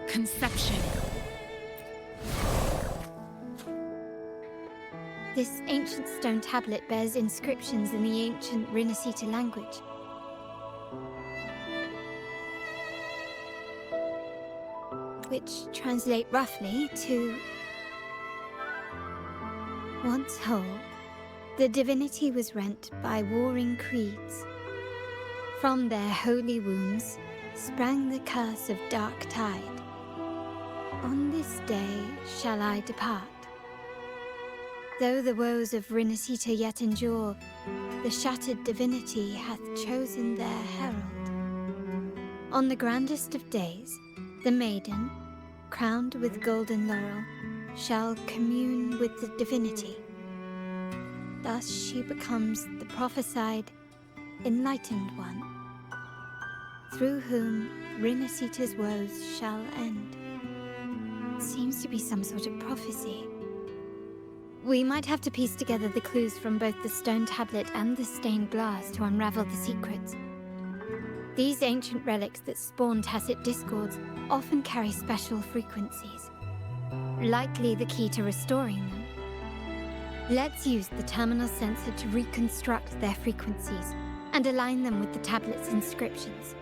conception. This ancient stone tablet bears inscriptions in the ancient Rinascita language. Which translate roughly to... Once whole, the divinity was rent by warring creeds. From their holy wounds sprang the curse of dark tide. On this day shall I depart. Though the woes of Rinascita yet endure, the shattered divinity hath chosen their herald. On the grandest of days, the maiden, crowned with golden laurel, shall commune with the divinity. Thus she becomes the prophesied, enlightened one, through whom Rinascita's woes shall end. Seems to be some sort of prophecy. We might have to piece together the clues from both the stone tablet and the stained glass to unravel the secrets. These ancient relics that spawn tacit discords often carry special frequencies, likely the key to restoring them. Let's use the terminal sensor to reconstruct their frequencies and align them with the tablet's inscriptions.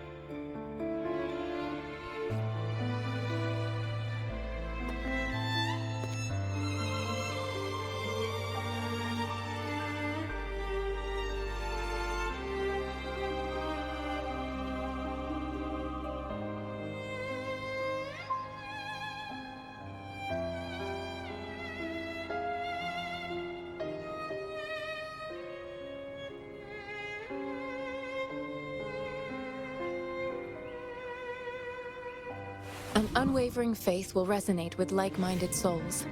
An unwavering faith will resonate with like-minded souls.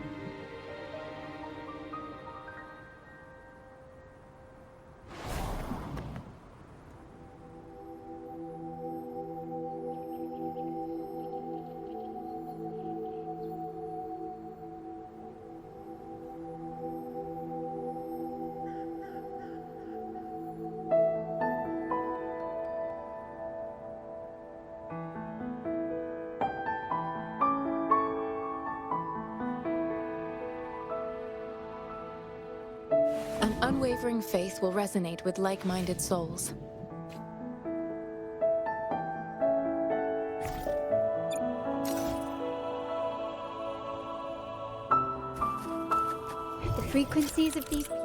An unwavering faith will resonate with like-minded souls. The frequencies of these pieces.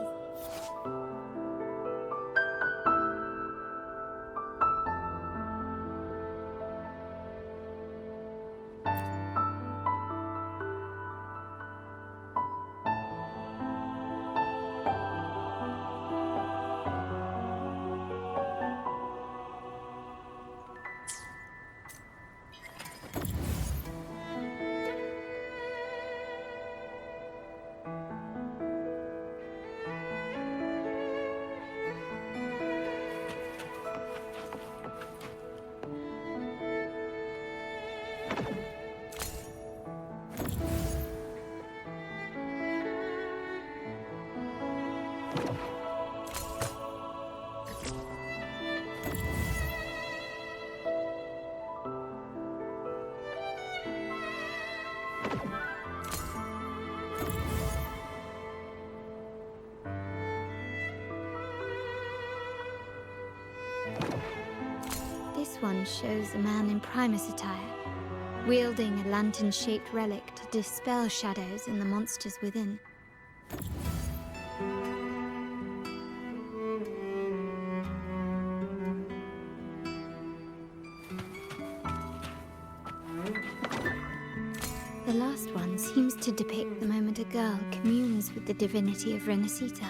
This one shows a man in Primus attire, wielding a lantern-shaped relic to dispel shadows and the monsters within. The last one seems to depict the moment a girl communes with the divinity of Rinascita.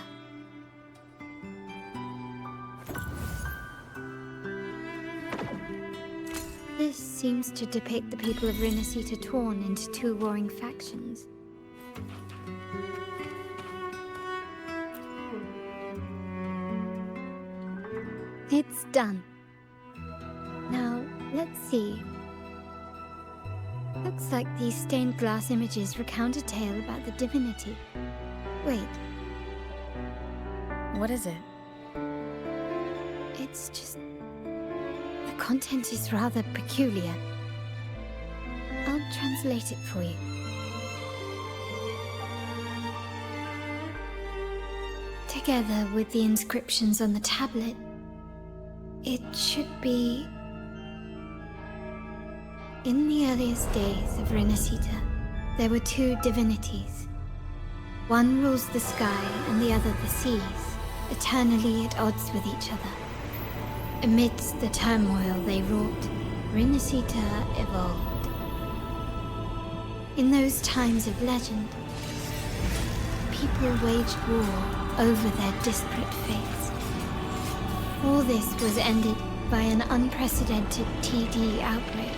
This seems to depict the people of Rinascita torn into two warring factions. It's done. Now, let's see. Looks like these stained glass images recount a tale about the divinity. Wait. What is it? It's just... the content is rather peculiar. I'll translate it for you. Together with the inscriptions on the tablet, it should be... In the earliest days of Rinascita, there were two divinities. One rules the sky and the other the seas, eternally at odds with each other. Amidst the turmoil they wrought, Rinascita evolved. In those times of legend, people waged war over their disparate fates. All this was ended by an unprecedented TD outbreak.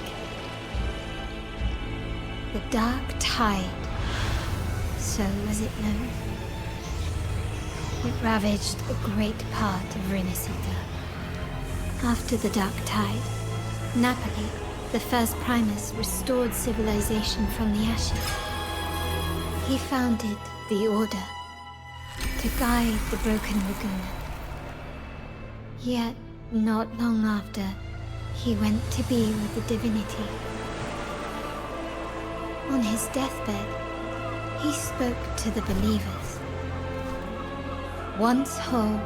The Dark Tide, so was it known. It ravaged a great part of Rinascita. After the Dark Tide, Napoli, the first Primus, restored civilization from the ashes. He founded the Order to guide the broken Laguna. Yet, not long after, he went to be with the Divinity. On his deathbed, he spoke to the believers. Once whole,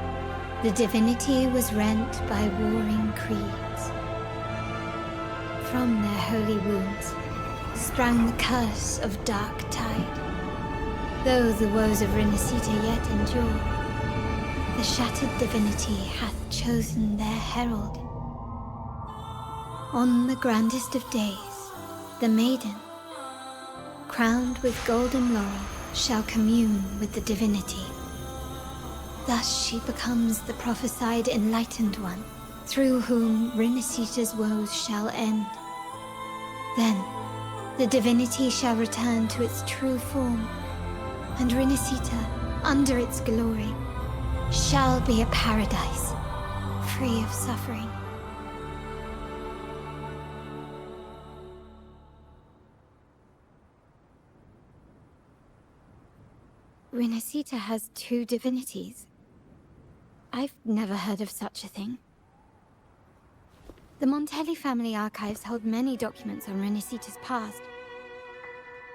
the Divinity was rent by warring creeds. From their holy wounds sprang the curse of Dark Tide. Though the woes of Rinascita yet endure, the shattered Divinity hath chosen their herald. On the grandest of days, the maiden, crowned with golden laurel, shall commune with the Divinity. Thus she becomes the prophesied enlightened one, through whom Rinascita's woes shall end. Then, the Divinity shall return to its true form, and Rinascita, under its glory, shall be a paradise, free of suffering. Rinascita has two divinities. I've never heard of such a thing. The Montelli family archives hold many documents on Rinascita's past,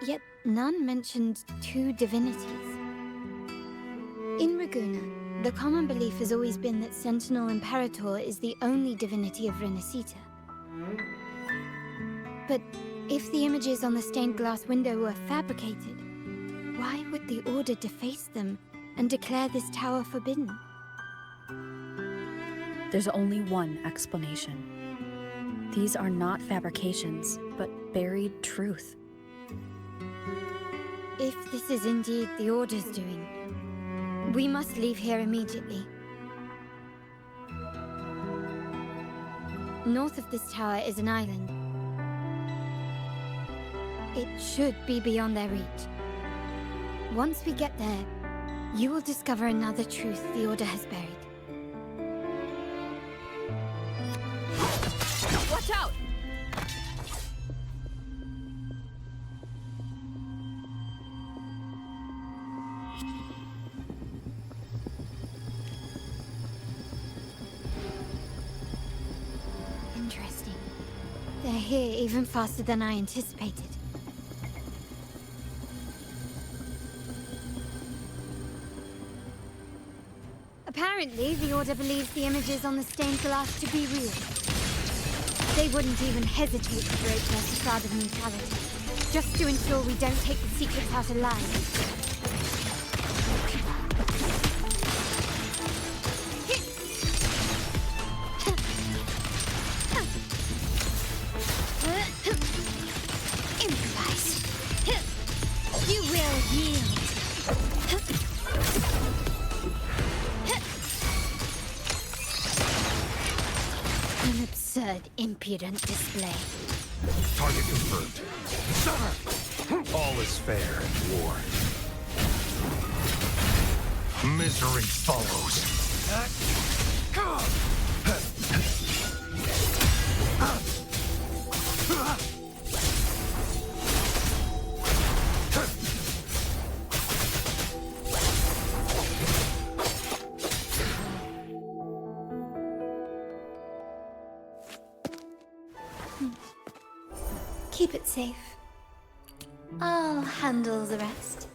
yet none mentioned two divinities. In Ragusa, the common belief has always been that Sentinel Imperator is the only divinity of Rinascita. But if the images on the stained glass window were fabricated, why would the Order deface them and declare this tower forbidden? There's only one explanation. These are not fabrications, but buried truth. If this is indeed the Order's doing, we must leave here immediately. North of this tower is an island. It should be beyond their reach. Once we get there, you will discover another truth the Order has buried. Watch out! Interesting. They're here even faster than I anticipated. Apparently, the Order believes the images on the stained glass to be real. They wouldn't even hesitate to break their facade of neutrality, just to ensure we don't take the secrets out alive. Improvise. You will yield. An absurd, impudent display. Target confirmed. All is fair in war. Misery follows. Keep it safe. I'll handle the rest.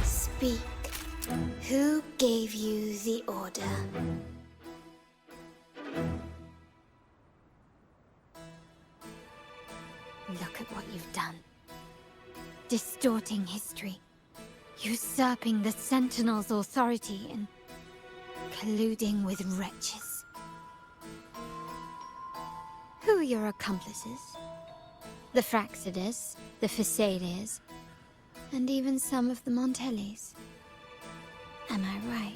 Speak. Who gave you the order? Look at what you've done. Distorting history. Usurping the Sentinel's authority and colluding with wretches. Who are your accomplices? The Fraxidus, the Phisades, and even some of the Montellis. Am I right?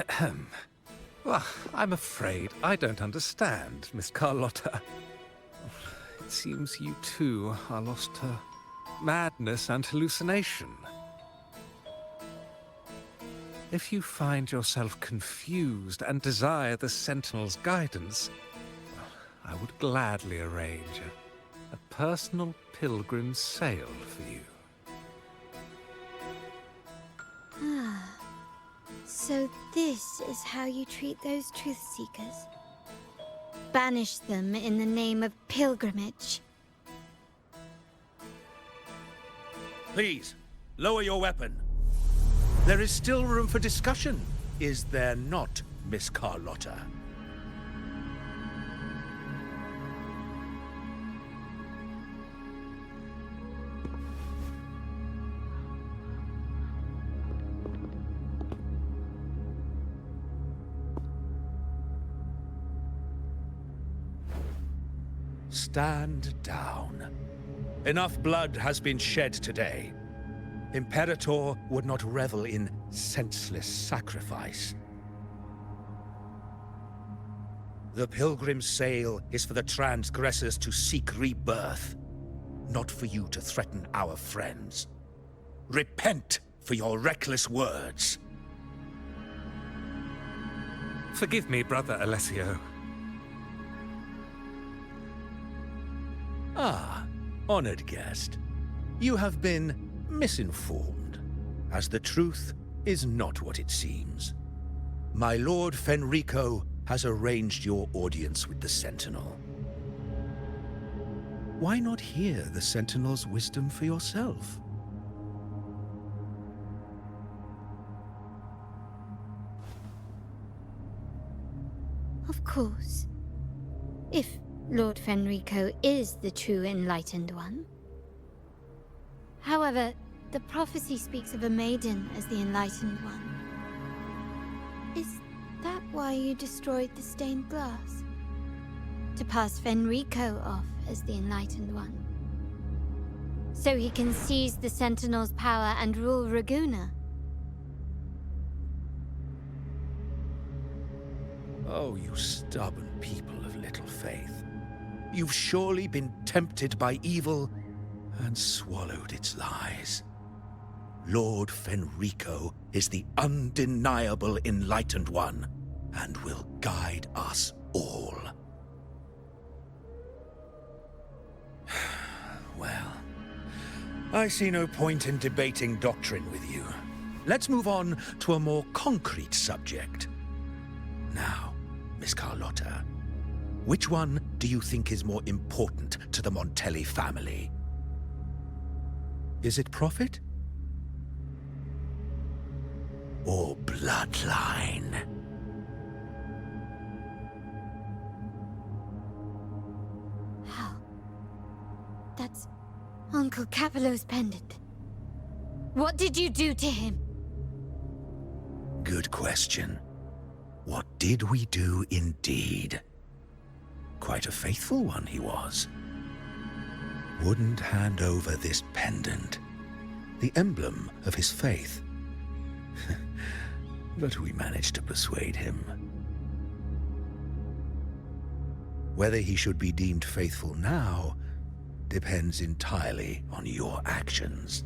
Ahem. Well, I'm afraid I don't understand, Miss Carlotta. It seems you too are lost to madness and hallucination. If you find yourself confused and desire the Sentinel's guidance, I would gladly arrange a personal pilgrim sail for you. Ah, so this is how you treat those truth seekers? Banish them in the name of pilgrimage. Please, lower your weapon. There is still room for discussion, is there not, Miss Carlotta? Stand down. Enough blood has been shed today. Imperator would not revel in senseless sacrifice. The pilgrim's sail is for the transgressors to seek rebirth, not for you to threaten our friends. Repent for your reckless words. Forgive me, Brother Alessio. Ah, honored guest. You have been misinformed, as the truth is not what it seems. My Lord Fenrico has arranged your audience with the Sentinel. Why not hear the Sentinel's wisdom for yourself? Of course. If Lord Fenrico is the true Enlightened One. However, the prophecy speaks of a maiden as the Enlightened One. Is that why you destroyed the stained glass? To pass Fenrico off as the Enlightened One? So he can seize the Sentinel's power and rule Raguna? Oh, you stubborn people of little faith. You've surely been tempted by evil and swallowed its lies. Lord Fenrico is the undeniable Enlightened One and will guide us all. Well, I see no point in debating doctrine with you. Let's move on to a more concrete subject. Now, Miss Carlotta, which one do you think is more important to the Montelli family? Is it profit? Or bloodline? How? That's Uncle Capello's pendant. What did you do to him? good question. What did we do indeed? Quite a faithful one he was. Wouldn't hand over this pendant, the emblem of his faith. But we managed to persuade him. Whether he should be deemed faithful now depends entirely on your actions.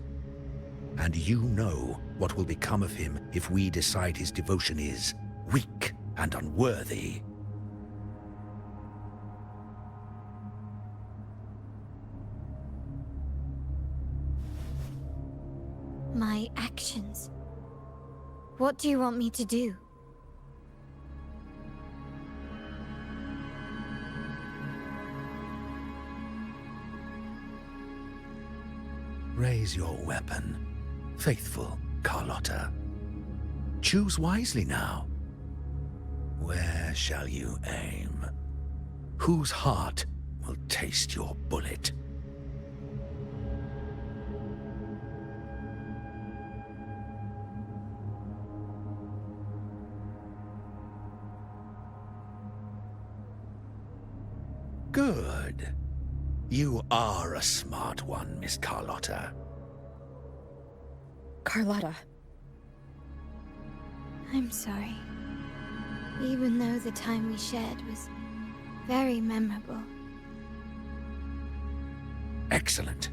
And you know what will become of him if we decide his devotion is weak and unworthy. My actions. What do you want me to do? Raise your weapon, faithful Carlotta. Choose wisely now. Where shall you aim? Whose heart will taste your bullet? Good. You are a smart one, Miss Carlotta. Carlotta. I'm sorry. Even though the time we shared was very memorable. Excellent.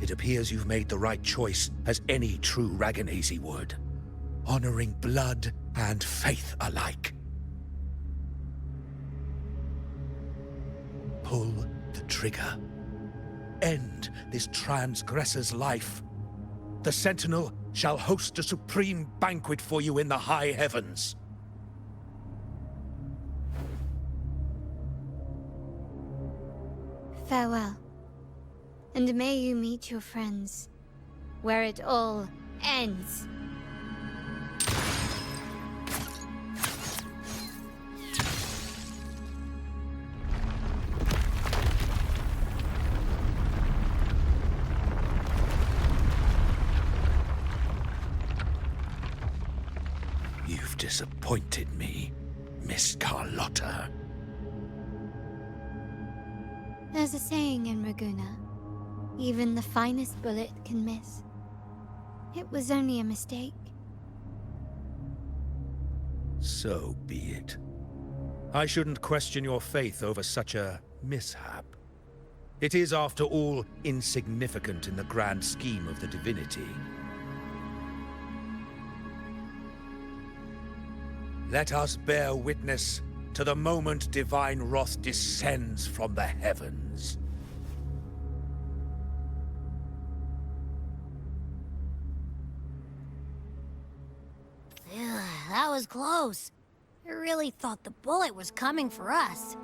It appears you've made the right choice, as any true Raganazi would. Honoring blood and faith alike. Pull the trigger. End this transgressor's life. The Sentinel shall host a supreme banquet for you in the high heavens. Farewell. And may you meet your friends, where it all ends. You've disappointed me, Miss Carlotta. There's a saying in Raguna, even the finest bullet can miss. It was only a mistake. So be it. I shouldn't question your faith over such a mishap. It is, after all, insignificant in the grand scheme of the Divinity. Let us bear witness to the moment divine wrath descends from the heavens. That was close. I really thought the bullet was coming for us.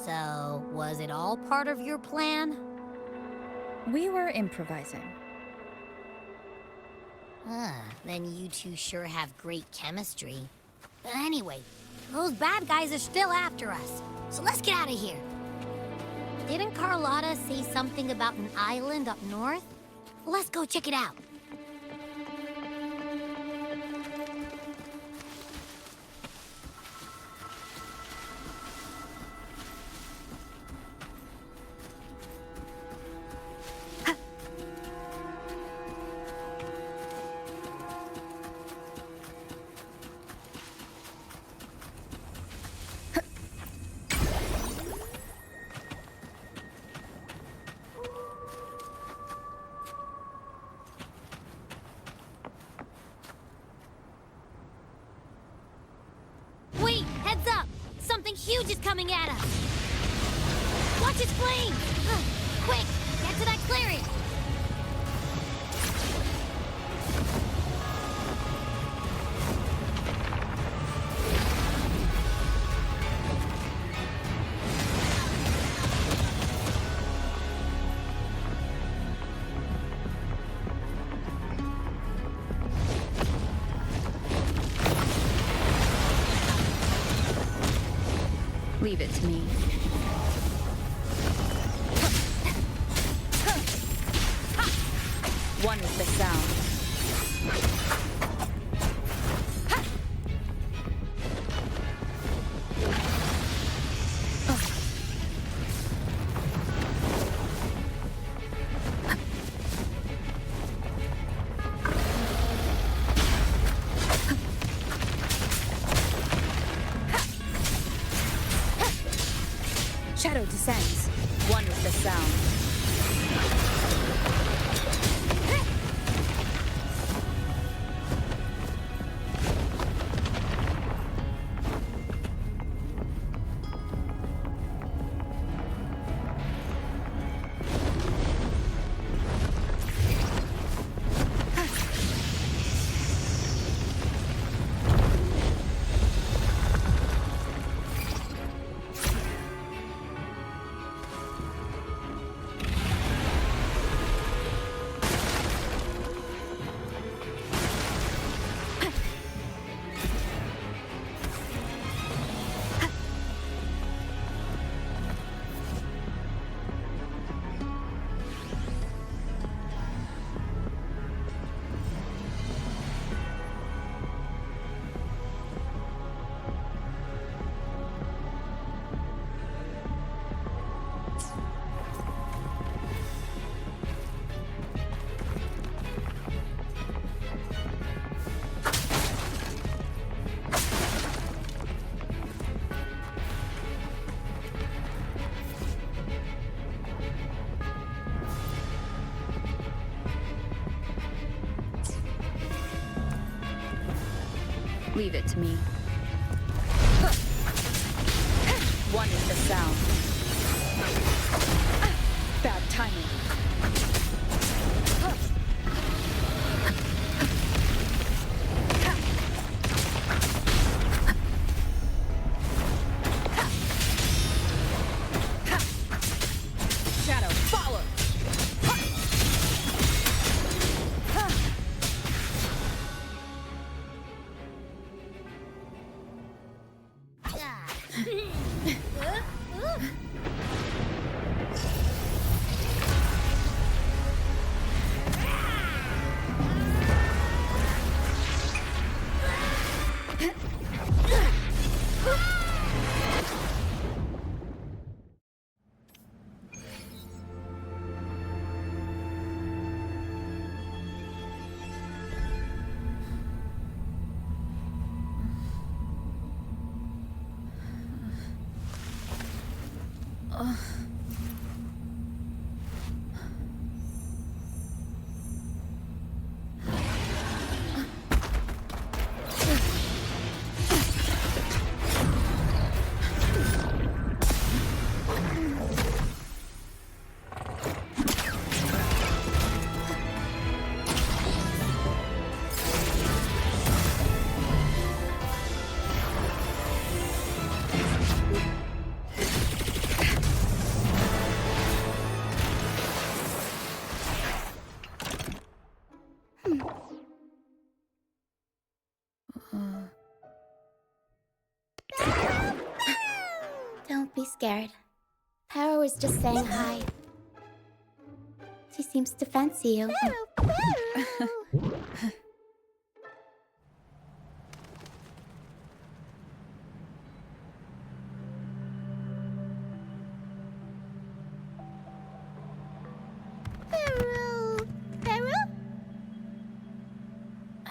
So, was it all part of your plan? We were improvising. Then you two sure have great chemistry. But anyway, those bad guys are still after us. So let's get out of here. Didn't Carlotta say something about an island up north? Let's go check it out. Wait, heads up! Something huge is coming at us! Watch its flame! Quick, get to that clearing! Leave it to me. One is the sound. Leave it to me. One is the sound. Bad timing. Shadow, follow! Don't be scared. Paro is just saying hi. She seems to fancy you.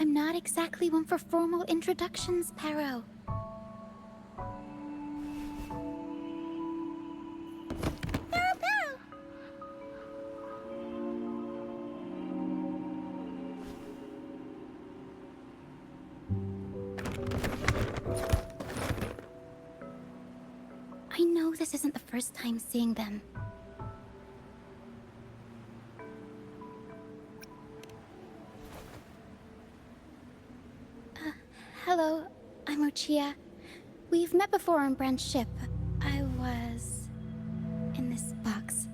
I'm not exactly one for formal introductions, Paro. I know this isn't the first time seeing them. Hello, I'm Ochia. We've met before on Brand's ship. I was in this box.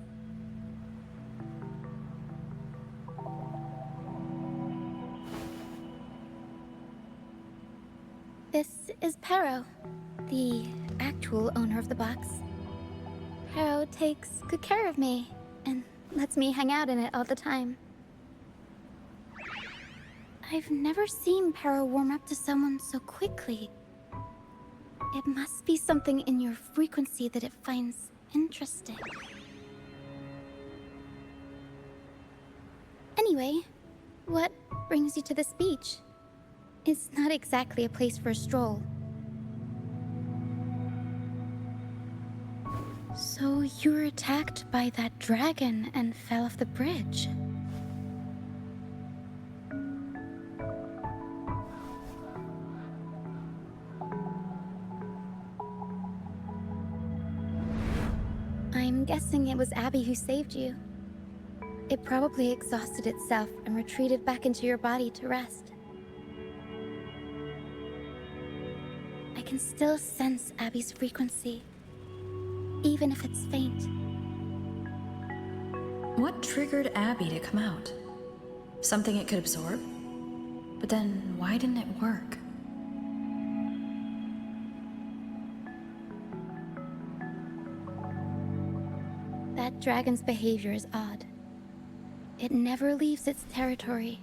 This is Paro, the actual owner of the box. Paro takes good care of me and lets me hang out in it all the time. I've never seen Paro warm up to someone so quickly. It must be something in your frequency that it finds interesting. Anyway, what brings you to this beach? It's not exactly a place for a stroll. So you were attacked by that dragon and fell off the bridge. I'm guessing it was Abby who saved you. It probably exhausted itself and retreated back into your body to rest. I can still sense Abby's frequency, even if it's faint. What triggered Abby to come out? Something it could absorb? But then, why didn't it work? That dragon's behavior is odd. It never leaves its territory.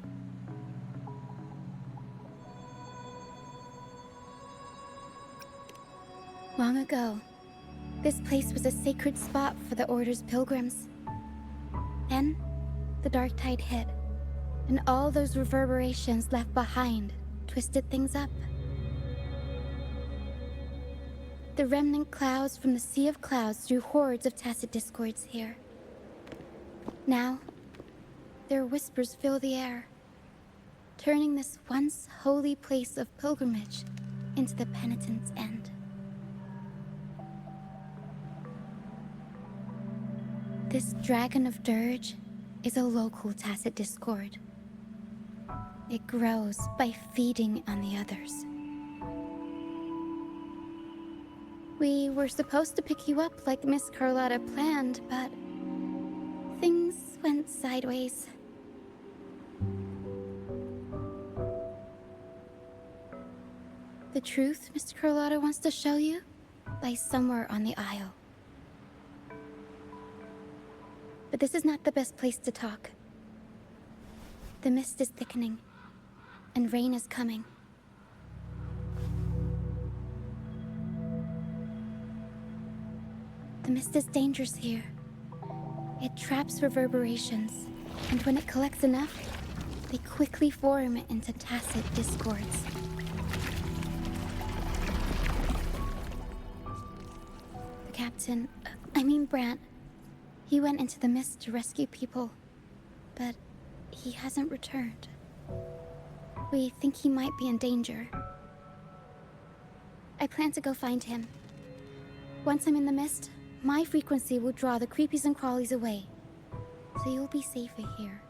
Long ago, this place was a sacred spot for the Order's pilgrims. Then, the dark tide hit, and all those reverberations left behind twisted things up. The remnant clouds from the Sea of Clouds drew hordes of tacit discords here. Now, their whispers fill the air, turning this once holy place of pilgrimage into the penitent's end. This dragon of dirge is a local tacit discord. It grows by feeding on the others. We were supposed to pick you up like Miss Carlotta planned, but things went sideways. The truth Miss Carlotta wants to show you lies somewhere on the aisle. But this is not the best place to talk. The mist is thickening, and rain is coming. The mist is dangerous here. It traps reverberations, and when it collects enough, they quickly form into tacit discords. The captain, Brant, he went into the mist to rescue people, but he hasn't returned. We think he might be in danger. I plan to go find him. Once I'm in the mist, my frequency will draw the creepies and crawlies away, so you'll be safer here.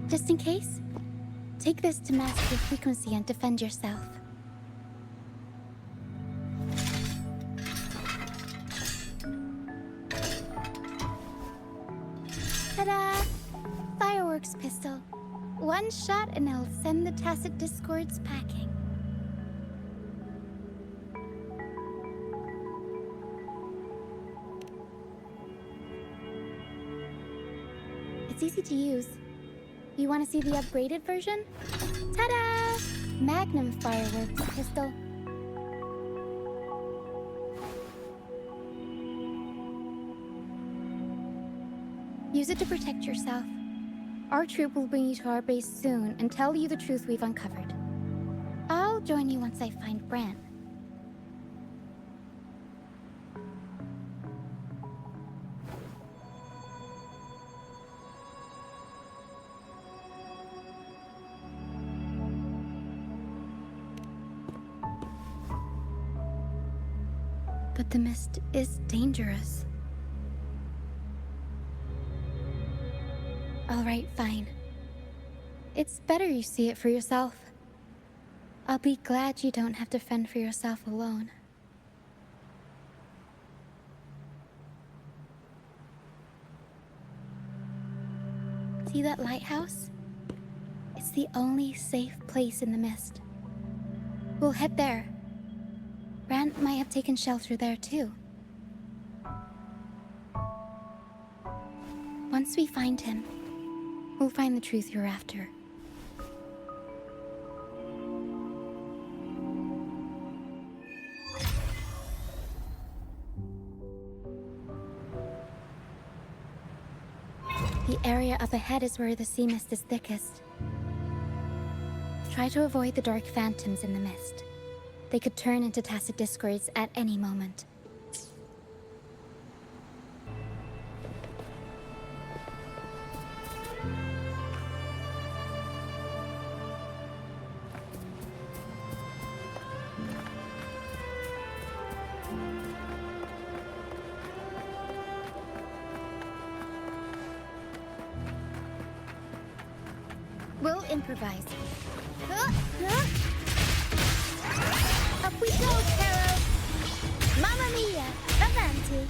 Just in case, take this to mask your frequency and defend yourself. Ta-da! Fireworks pistol. One shot and it'll send the tacit discords packing. It's easy to use. You want to see the upgraded version? Ta-da! Magnum fireworks pistol. Use it to protect yourself. Our troop will bring you to our base soon and tell you the truth we've uncovered. I'll join you once I find Bran. But the mist is dangerous. All right, fine. It's better you see it for yourself. I'll be glad you don't have to fend for yourself alone. See that lighthouse? It's the only safe place in the mist. We'll head there. Brant might have taken shelter there too. Once we find him, we'll find the truth you're after. The area up ahead is where the sea mist is thickest. Try to avoid the dark phantoms in the mist. They could turn into tacit discords at any moment. We'll improvise. Up we go, Caro! Mamma mia! Avanti!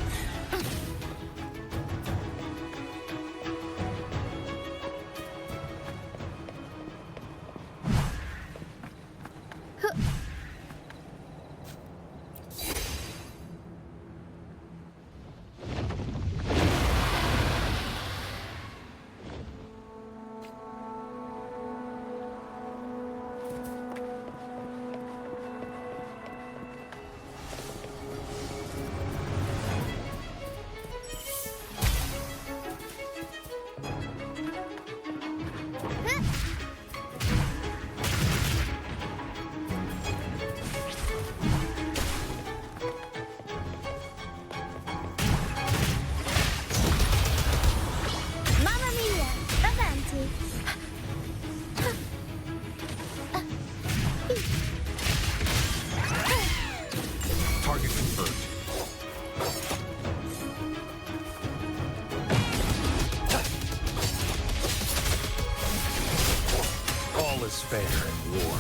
is fair in war.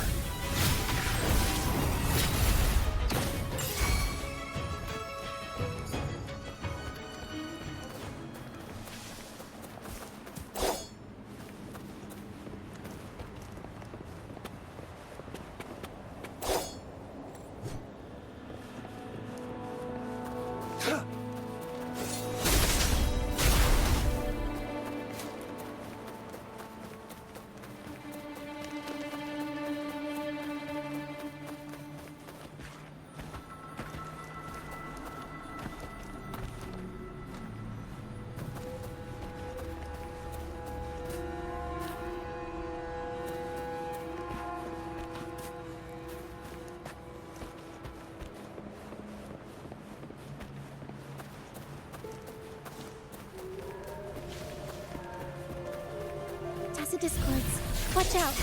Discords. Watch out!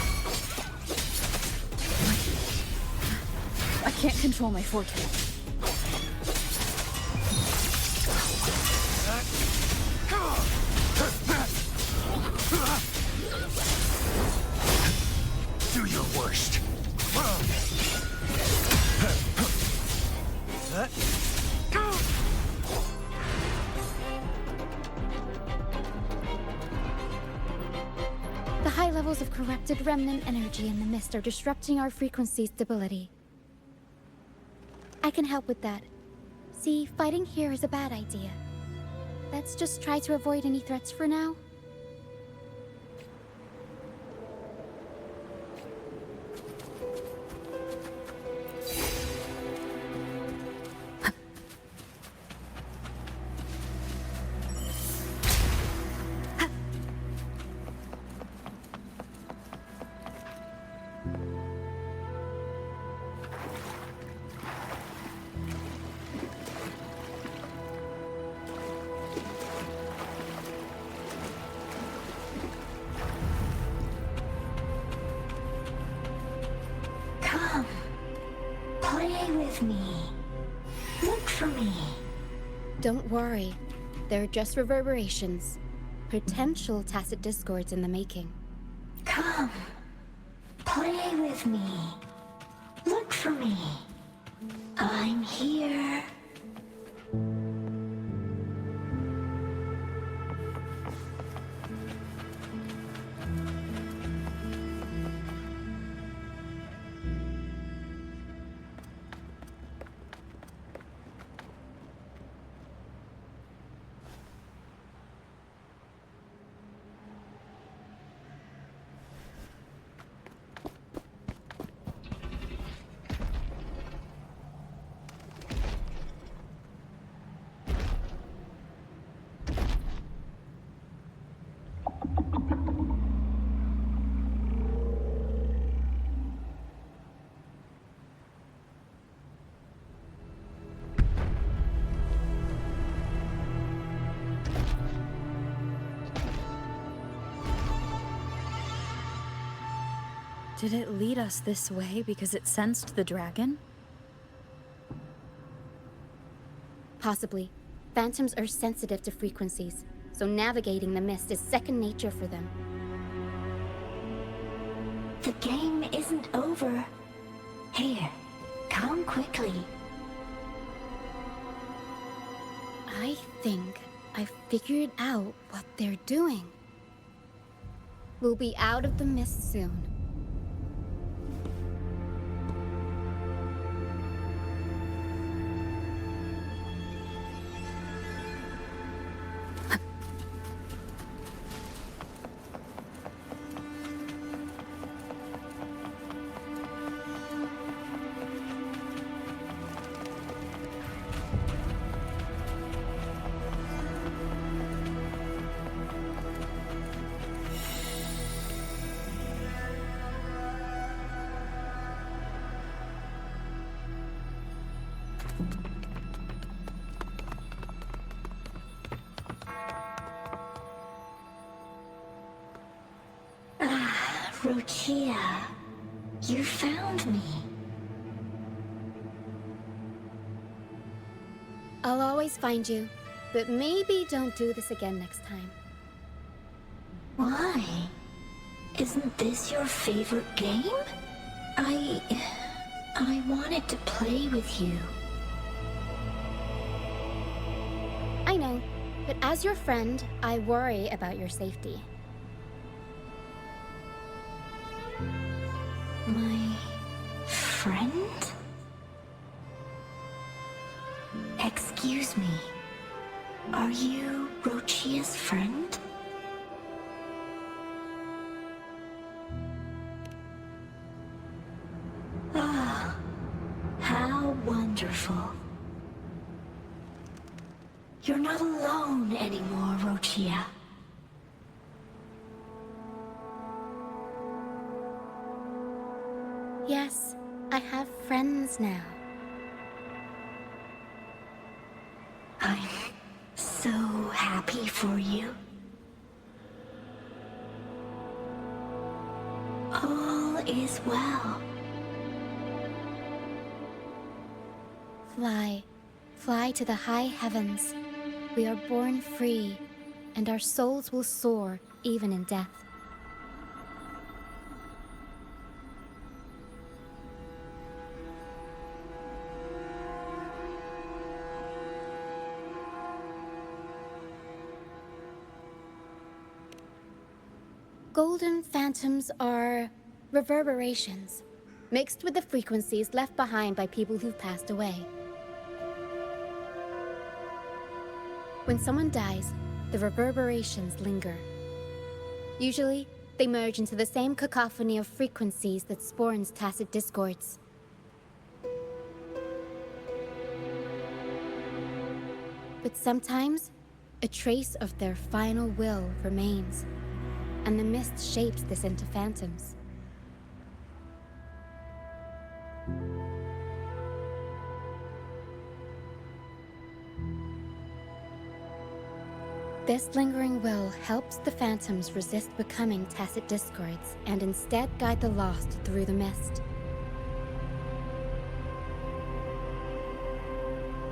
I can't control my fortune. Do your worst. The high levels of corrupted remnant energy in the mist are disrupting our frequency stability. I can help with that. See, fighting here is a bad idea. Let's just try to avoid any threats for now. Play with me. Look for me. Don't worry. They're just reverberations. Potential tacit discords in the making. Come. Play with me. Look for me. I'm here. Did it lead us this way because it sensed the dragon? Possibly. Phantoms are sensitive to frequencies, so navigating the mist is second nature for them. The game isn't over. Here, come quickly. I think I figured out what they're doing. We'll be out of the mist soon. Rochia, you found me. I'll always find you, but maybe don't do this again next time. Why? Isn't this your favorite game? I wanted to play with you. I know, but as your friend, I worry about your safety. My friend? Excuse me. Are you Rochia's friend? Ah, how wonderful. You're not alone anymore, Rochia. Yes, I have friends now. I'm so happy for you. All is well. Fly, fly to the high heavens. We are born free, and our souls will soar even in death. Golden phantoms are reverberations, mixed with the frequencies left behind by people who've passed away. When someone dies, the reverberations linger. Usually, they merge into the same cacophony of frequencies that spawns tacit discords. But sometimes, a trace of their final will remains, and the mist shapes this into phantoms. This lingering will helps the phantoms resist becoming tacit discords and instead guide the lost through the mist.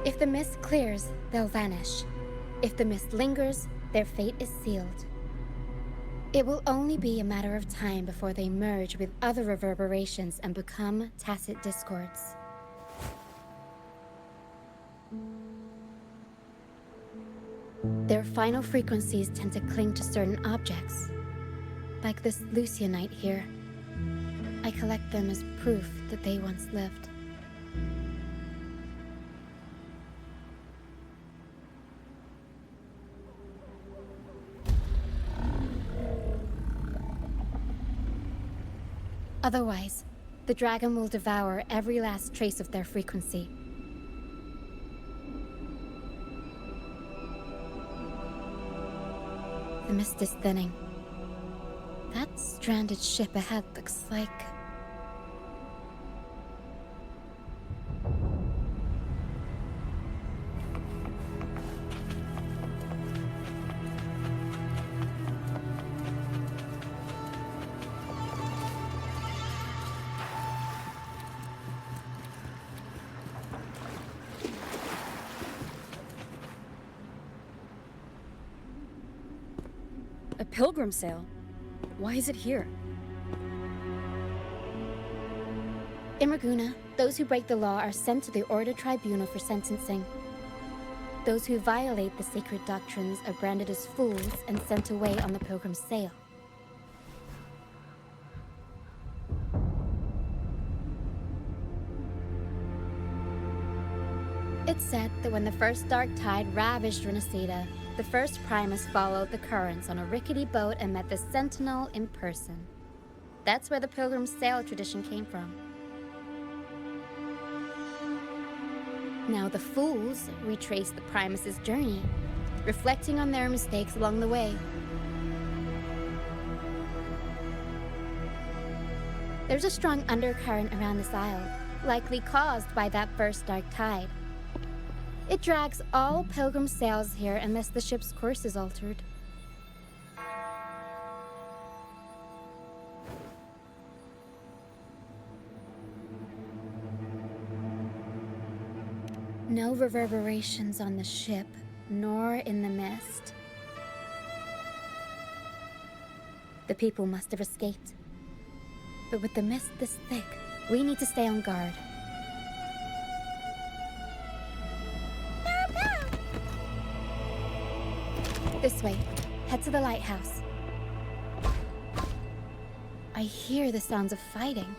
If the mist clears, they'll vanish. If the mist lingers, their fate is sealed. It will only be a matter of time before they merge with other reverberations and become tacit discords. Their final frequencies tend to cling to certain objects, like this Lucianite here. I collect them as proof that they once lived. Otherwise, the dragon will devour every last trace of their frequency. The mist is thinning. That stranded ship ahead looks like... A pilgrim sail? Why is it here? In Raguna, those who break the law are sent to the Order Tribunal for sentencing. Those who violate the sacred doctrines are branded as fools and sent away on the pilgrim's sail. It's said that when the first dark tide ravaged Rinascita, the first Primus followed the currents on a rickety boat and met the Sentinel in person. That's where the pilgrim's sail tradition came from. Now the fools retrace the Primus's journey, reflecting on their mistakes along the way. There's a strong undercurrent around this isle, likely caused by that first dark tide. It drags all pilgrim sails here unless the ship's course is altered. No reverberations on the ship, nor in the mist. The people must have escaped. But with the mist this thick, we need to stay on guard. This way. Head to the lighthouse. I hear the sounds of fighting.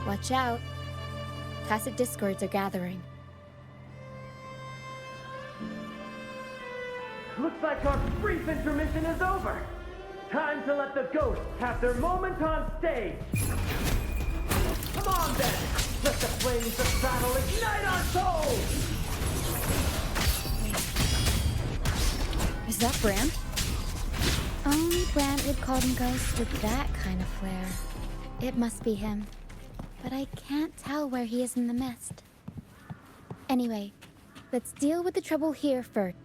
Watch out. Tacit discords are gathering. Looks like our brief intermission is over. Time to let the ghosts have their moment on stage. Come on then! Let the flames of battle ignite our souls! Is that Brand? Only Brand would call them ghosts with that kind of flair. It must be him. But I can't tell where he is in the mist. Anyway, let's deal with the trouble here first.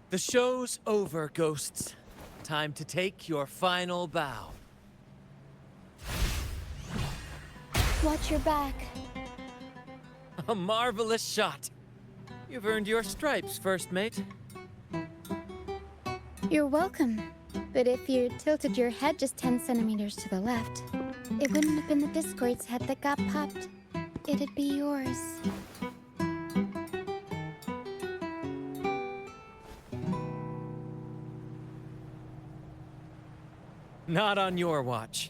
The show's over, ghosts. Time to take your final bow. Watch your back. A marvelous shot. You've earned your stripes, first mate. You're welcome. But if you tilted your head just 10 centimeters to the left, it wouldn't have been the Discord's head that got popped. It'd be yours. Not on your watch.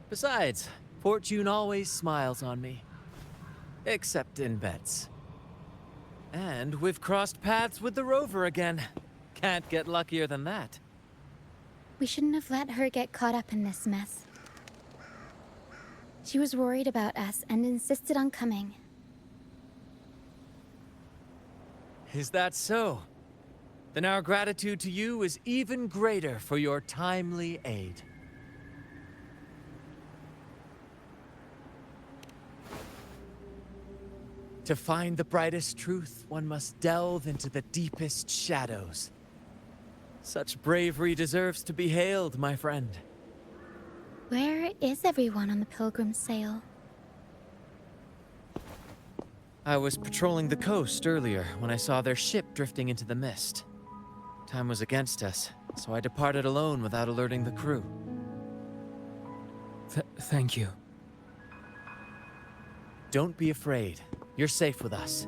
Besides, fortune always smiles on me. Except in bets. And we've crossed paths with the rover again. Can't get luckier than that. We shouldn't have let her get caught up in this mess. She was worried about us and insisted on coming. Is that so? Then our gratitude to you is even greater for your timely aid. To find the brightest truth, one must delve into the deepest shadows. Such bravery deserves to be hailed, my friend. Where is everyone on the Pilgrim sail? I was patrolling the coast earlier when I saw their ship drifting into the mist. Time was against us, so I departed alone without alerting the crew. Thank you. Don't be afraid. You're safe with us.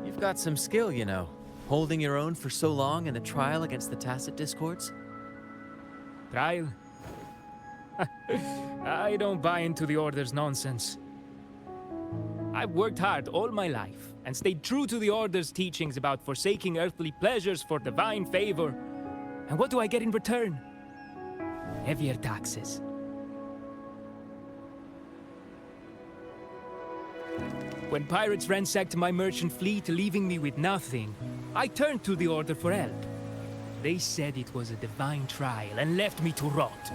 You've got some skill, you know. Holding your own for so long in a trial against the Tacit Discords? Trial? I don't buy into the Order's nonsense. I've worked hard all my life and stayed true to the Order's teachings about forsaking earthly pleasures for divine favor. And what do I get in return? Heavier taxes. When pirates ransacked my merchant fleet, leaving me with nothing, I turned to the Order for help. They said it was a divine trial and left me to rot.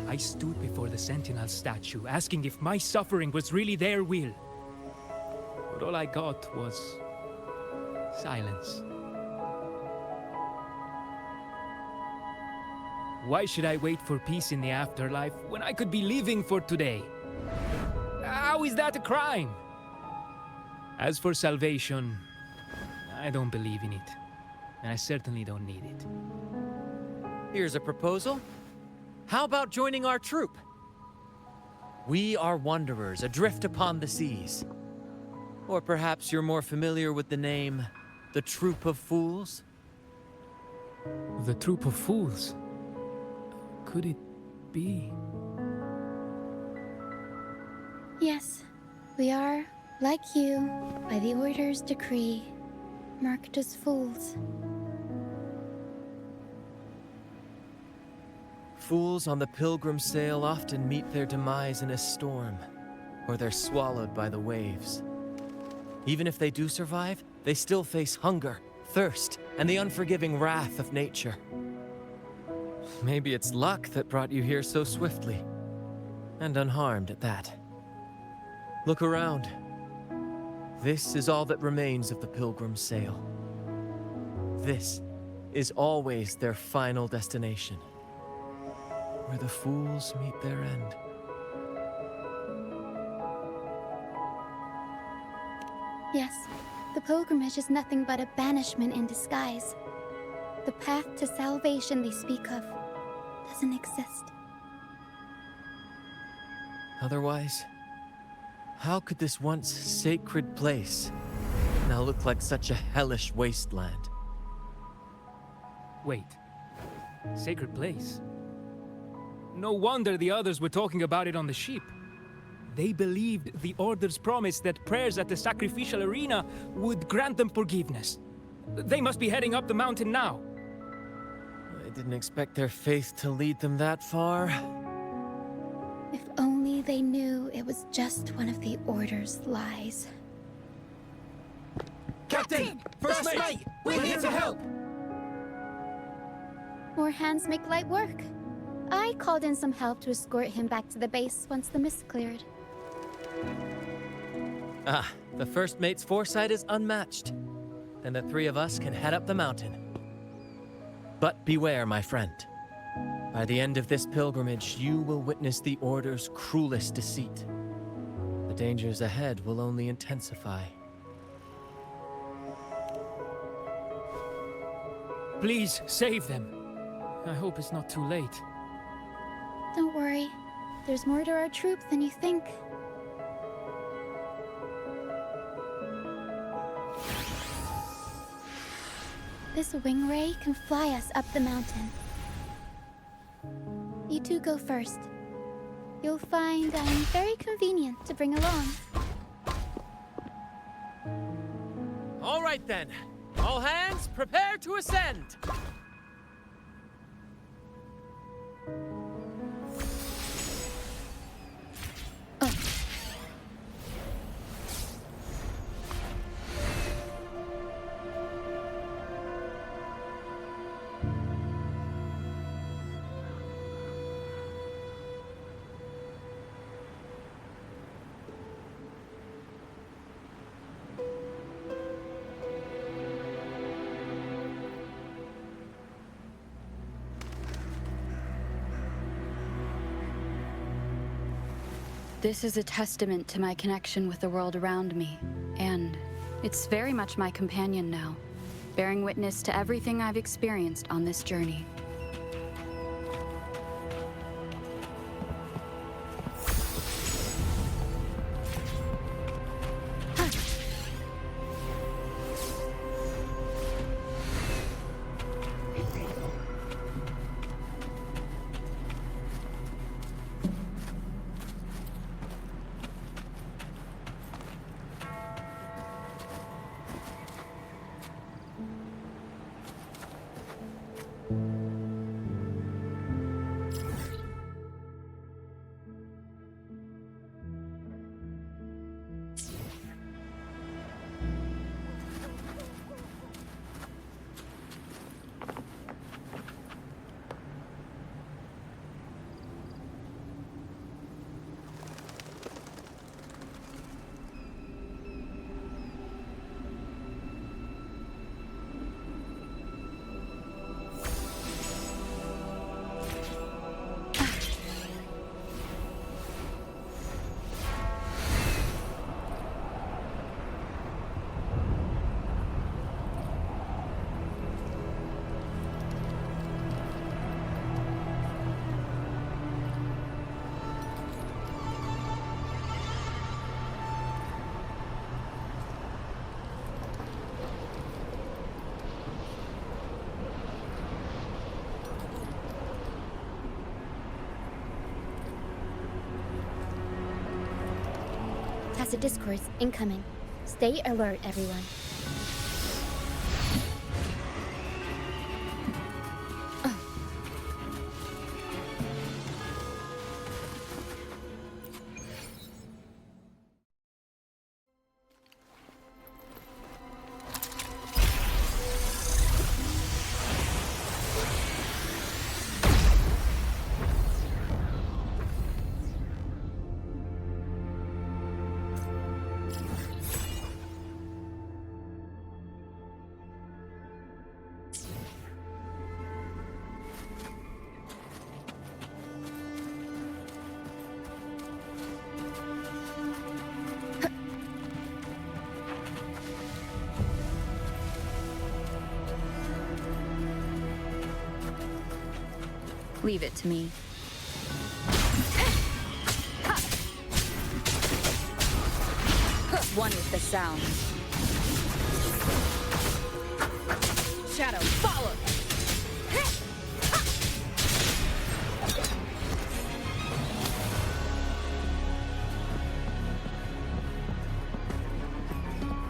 I stood before the Sentinel statue, asking if my suffering was really their will. But all I got was silence. Why should I wait for peace in the afterlife when I could be living for today? How is that a crime? As for salvation, I don't believe in it. And I certainly don't need it. Here's a proposal. How about joining our troop? We are wanderers adrift upon the seas. Or perhaps you're more familiar with the name, the Troop of Fools? The Troop of Fools? Could it be? Yes, we are, like you, by the Order's decree, marked as fools. Fools on the Pilgrim sail often meet their demise in a storm, or they're swallowed by the waves. Even if they do survive, they still face hunger, thirst, and the unforgiving wrath of nature. Maybe it's luck that brought you here so swiftly, and unharmed at that. Look around. This is all that remains of the Pilgrim sail. This is always their final destination, where the fools meet their end. Yes, the pilgrimage is nothing but a banishment in disguise. The path to salvation they speak of doesn't exist. Otherwise, how could this once sacred place now look like such a hellish wasteland? Wait. Sacred place? No wonder the others were talking about it on the ship. They believed the Order's promise that prayers at the sacrificial arena would grant them forgiveness. They must be heading up the mountain now. I didn't expect their faith to lead them that far. If only they knew it was just one of the Order's lies. Captain! First mate! We're here to help! More hands make light work. I called in some help to escort him back to the base once the mist cleared. Ah, the first mate's foresight is unmatched. Then the three of us can head up the mountain. But beware, my friend. By the end of this pilgrimage, you will witness the Order's cruelest deceit. The dangers ahead will only intensify. Please, save them. I hope it's not too late. Don't worry. There's more to our troop than you think. This wing ray can fly us up the mountain. You two go first. You'll find I'm very convenient to bring along. All right then. All hands, prepare to ascend! This is a testament to my connection with the world around me, and it's very much my companion now, bearing witness to everything I've experienced on this journey. Tacit discourse incoming. Stay alert, everyone. Leave it to me. One with the sound. Shadow, follow!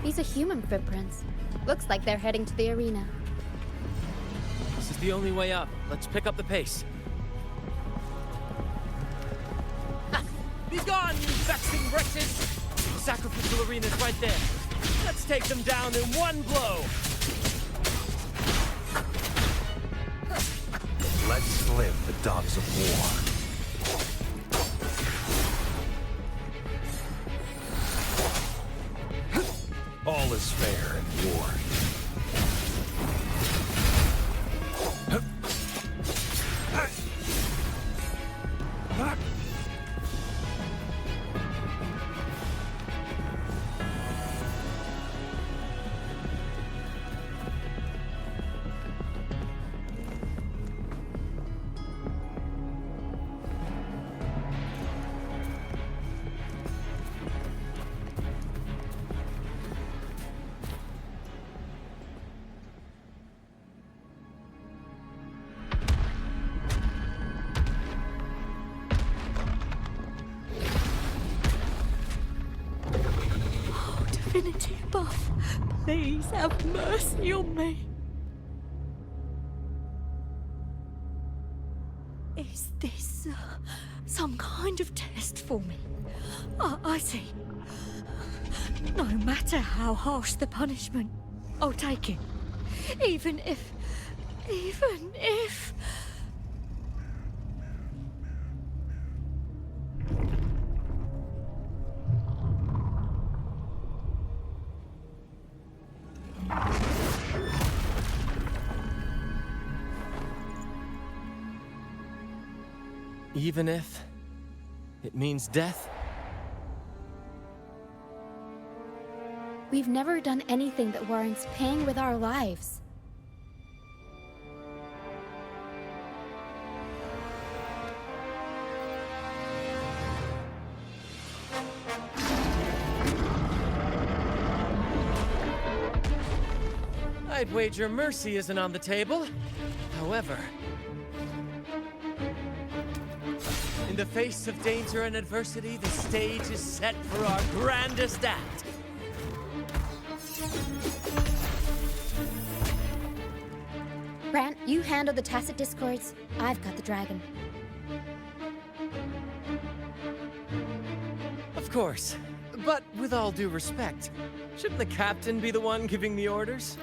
These are human footprints. Looks like they're heading to the arena. This is the only way up. Let's pick up the pace. Be gone, you vexing wretches! The sacrificial arena's right there. Let's take them down in one blow! Let's live the dogs of war. All is fair in war. Divinity above, please have mercy on me. Is this some kind of test for me? I see. No matter how harsh the punishment, I'll take it. Even if... Even if it means death? We've never done anything that warrants paying with our lives. I'd wager mercy isn't on the table. However, in the face of danger and adversity, the stage is set for our grandest act. Brant, you handle the tacit discords. I've got the dragon. Of course. But with all due respect, shouldn't the captain be the one giving the orders?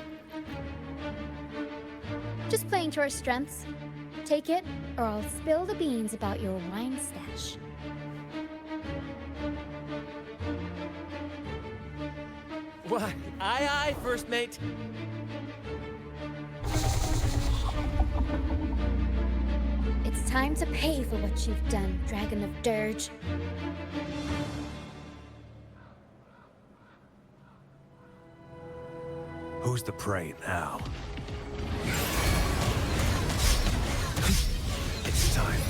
Just playing to our strengths. Take it, or I'll spill the beans about your wine stash. Why, aye, first mate. It's time to pay for what you've done, Dragon of Dirge. Who's the prey now? It's time.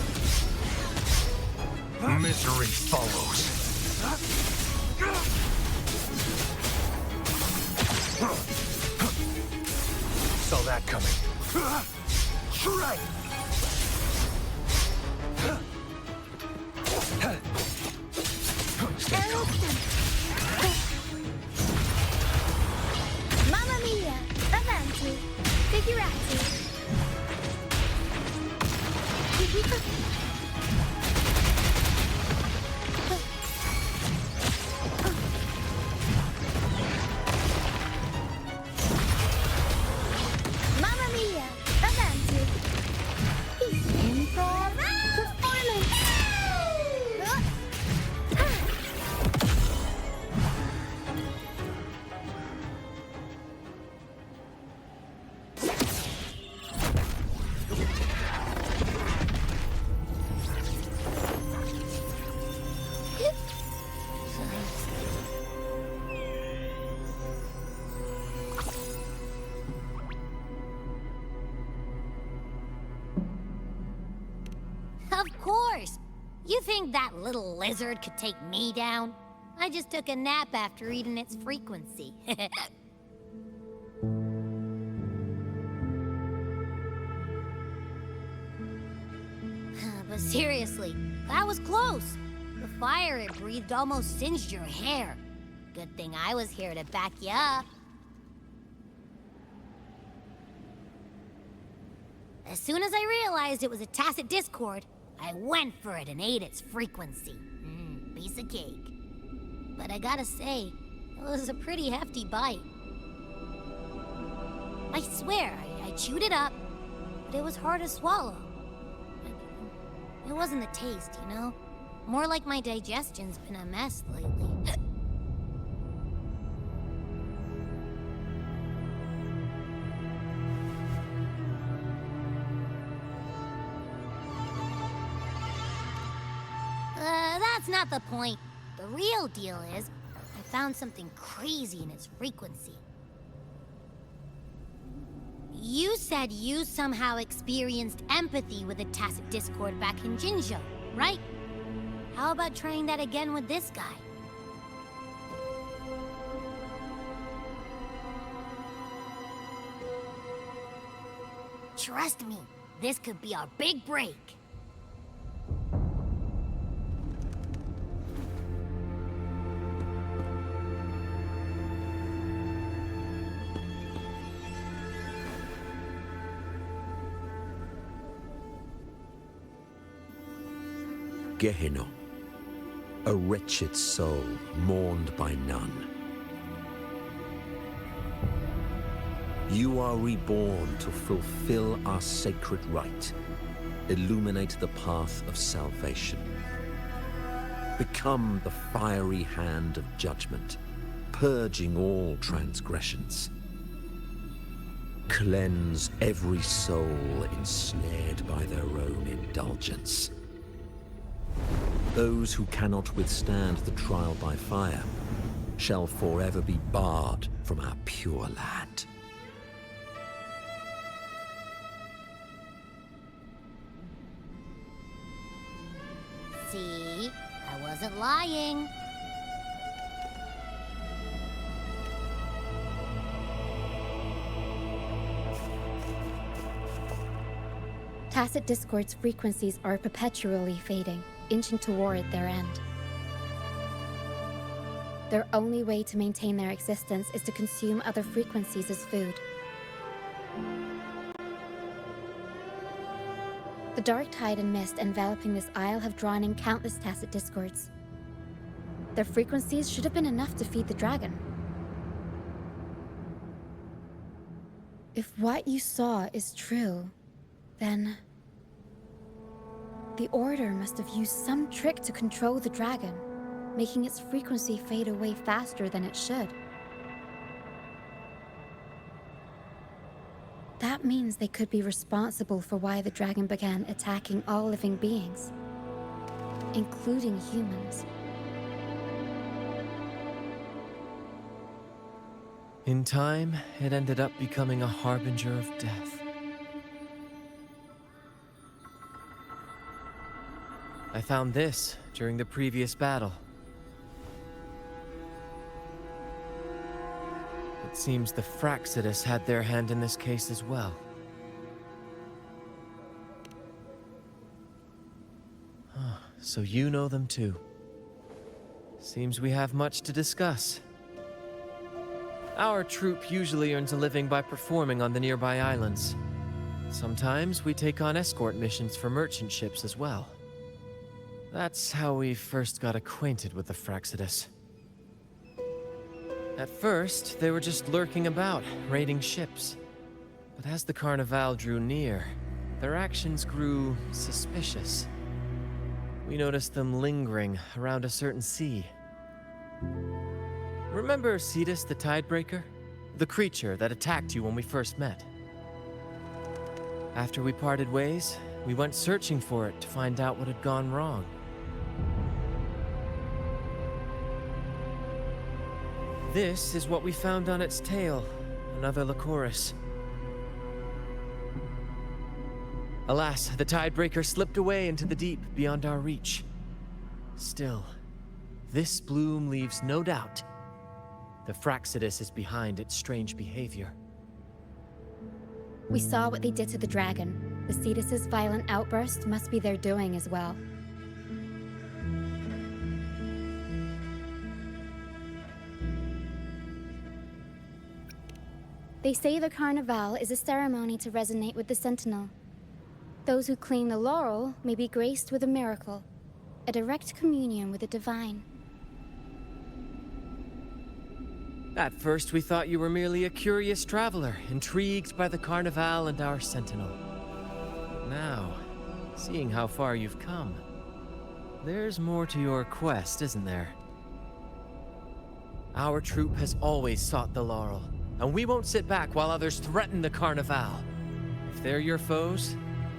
Misery follows. Saw that coming. Shred! Mamma mia! Avanti! Figurati! Mamma mia! Avanti! Of course! You think that little lizard could take me down? I just took a nap after eating its frequency. But seriously, that was close. The fire it breathed almost singed your hair. Good thing I was here to back you up. As soon as I realized it was a tacit discord, I went for it and ate its frequency. Piece of cake. But I gotta say, it was a pretty hefty bite. I swear, I chewed it up, but it was hard to swallow. It wasn't the taste, you know? More like my digestion's been a mess lately. That's not the point. The real deal is, I found something crazy in its frequency. You said you somehow experienced empathy with the tacit discord back in Jinzhou, right? How about trying that again with this guy? Trust me, this could be our big break. Gehenna, a wretched soul mourned by none. You are reborn to fulfill our sacred rite, illuminate the path of salvation. Become the fiery hand of judgment, purging all transgressions. Cleanse every soul ensnared by their own indulgence. Those who cannot withstand the trial by fire shall forever be barred from our pure land. See? I wasn't lying. Tacit discord's frequencies are perpetually fading, inching toward their end. Their only way to maintain their existence is to consume other frequencies as food. The dark tide and mist enveloping this isle have drawn in countless tacit discords. Their frequencies should have been enough to feed the dragon. If what you saw is true, then the Order must have used some trick to control the dragon, making its frequency fade away faster than it should. That means they could be responsible for why the dragon began attacking all living beings, including humans. In time, it ended up becoming a harbinger of death. I found this during the previous battle. It seems the Fraxidus had their hand in this case as well. So you know them too. Seems we have much to discuss. Our troop usually earns a living by performing on the nearby islands. Sometimes we take on escort missions for merchant ships as well. That's how we first got acquainted with the Fraxidus. At first, they were just lurking about, raiding ships. But as the Carnival drew near, their actions grew suspicious. We noticed them lingering around a certain sea. Remember Cetus the Tidebreaker? The creature that attacked you when we first met? After we parted ways, we went searching for it to find out what had gone wrong. This is what we found on its tail, another Lycoris. Alas, the tidebreaker slipped away into the deep beyond our reach. Still, this bloom leaves no doubt. The Fraxidus is behind its strange behavior. We saw what they did to the dragon. The Cetus's violent outburst must be their doing as well. They say the Carnival is a ceremony to resonate with the Sentinel. Those who claim the laurel may be graced with a miracle, a direct communion with the divine. At first, we thought you were merely a curious traveler, intrigued by the Carnival and our Sentinel. But now, seeing how far you've come, there's more to your quest, isn't there? Our troop has always sought the laurel, and we won't sit back while others threaten the Carnival. If they're your foes,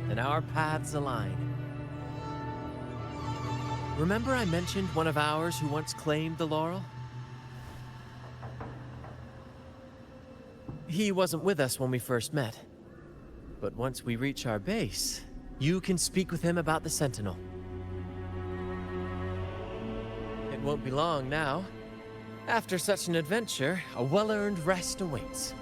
then our paths align. Remember I mentioned one of ours who once claimed the laurel? He wasn't with us when we first met. But once we reach our base, you can speak with him about the Sentinel. It won't be long now. After such an adventure, a well-earned rest awaits.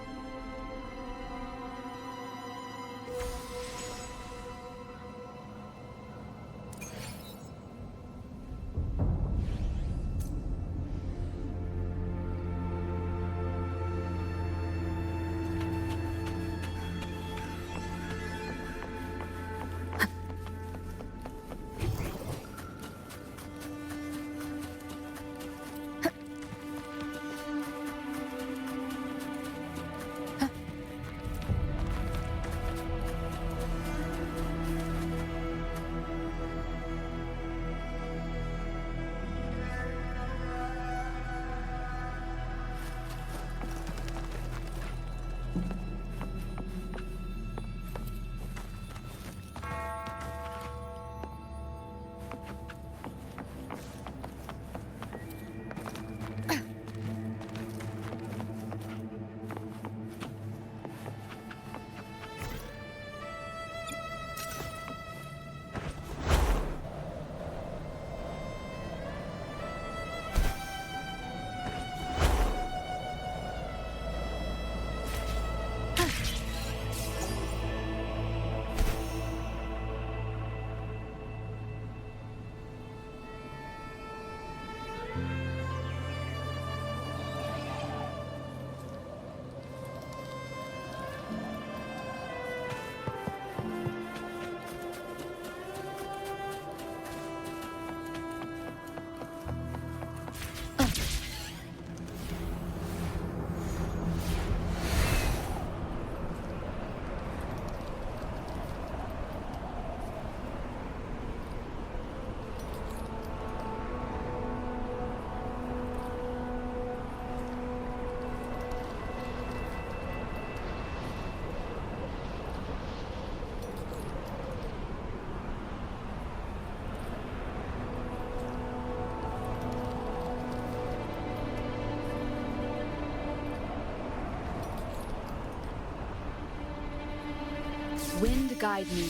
Wind guide me.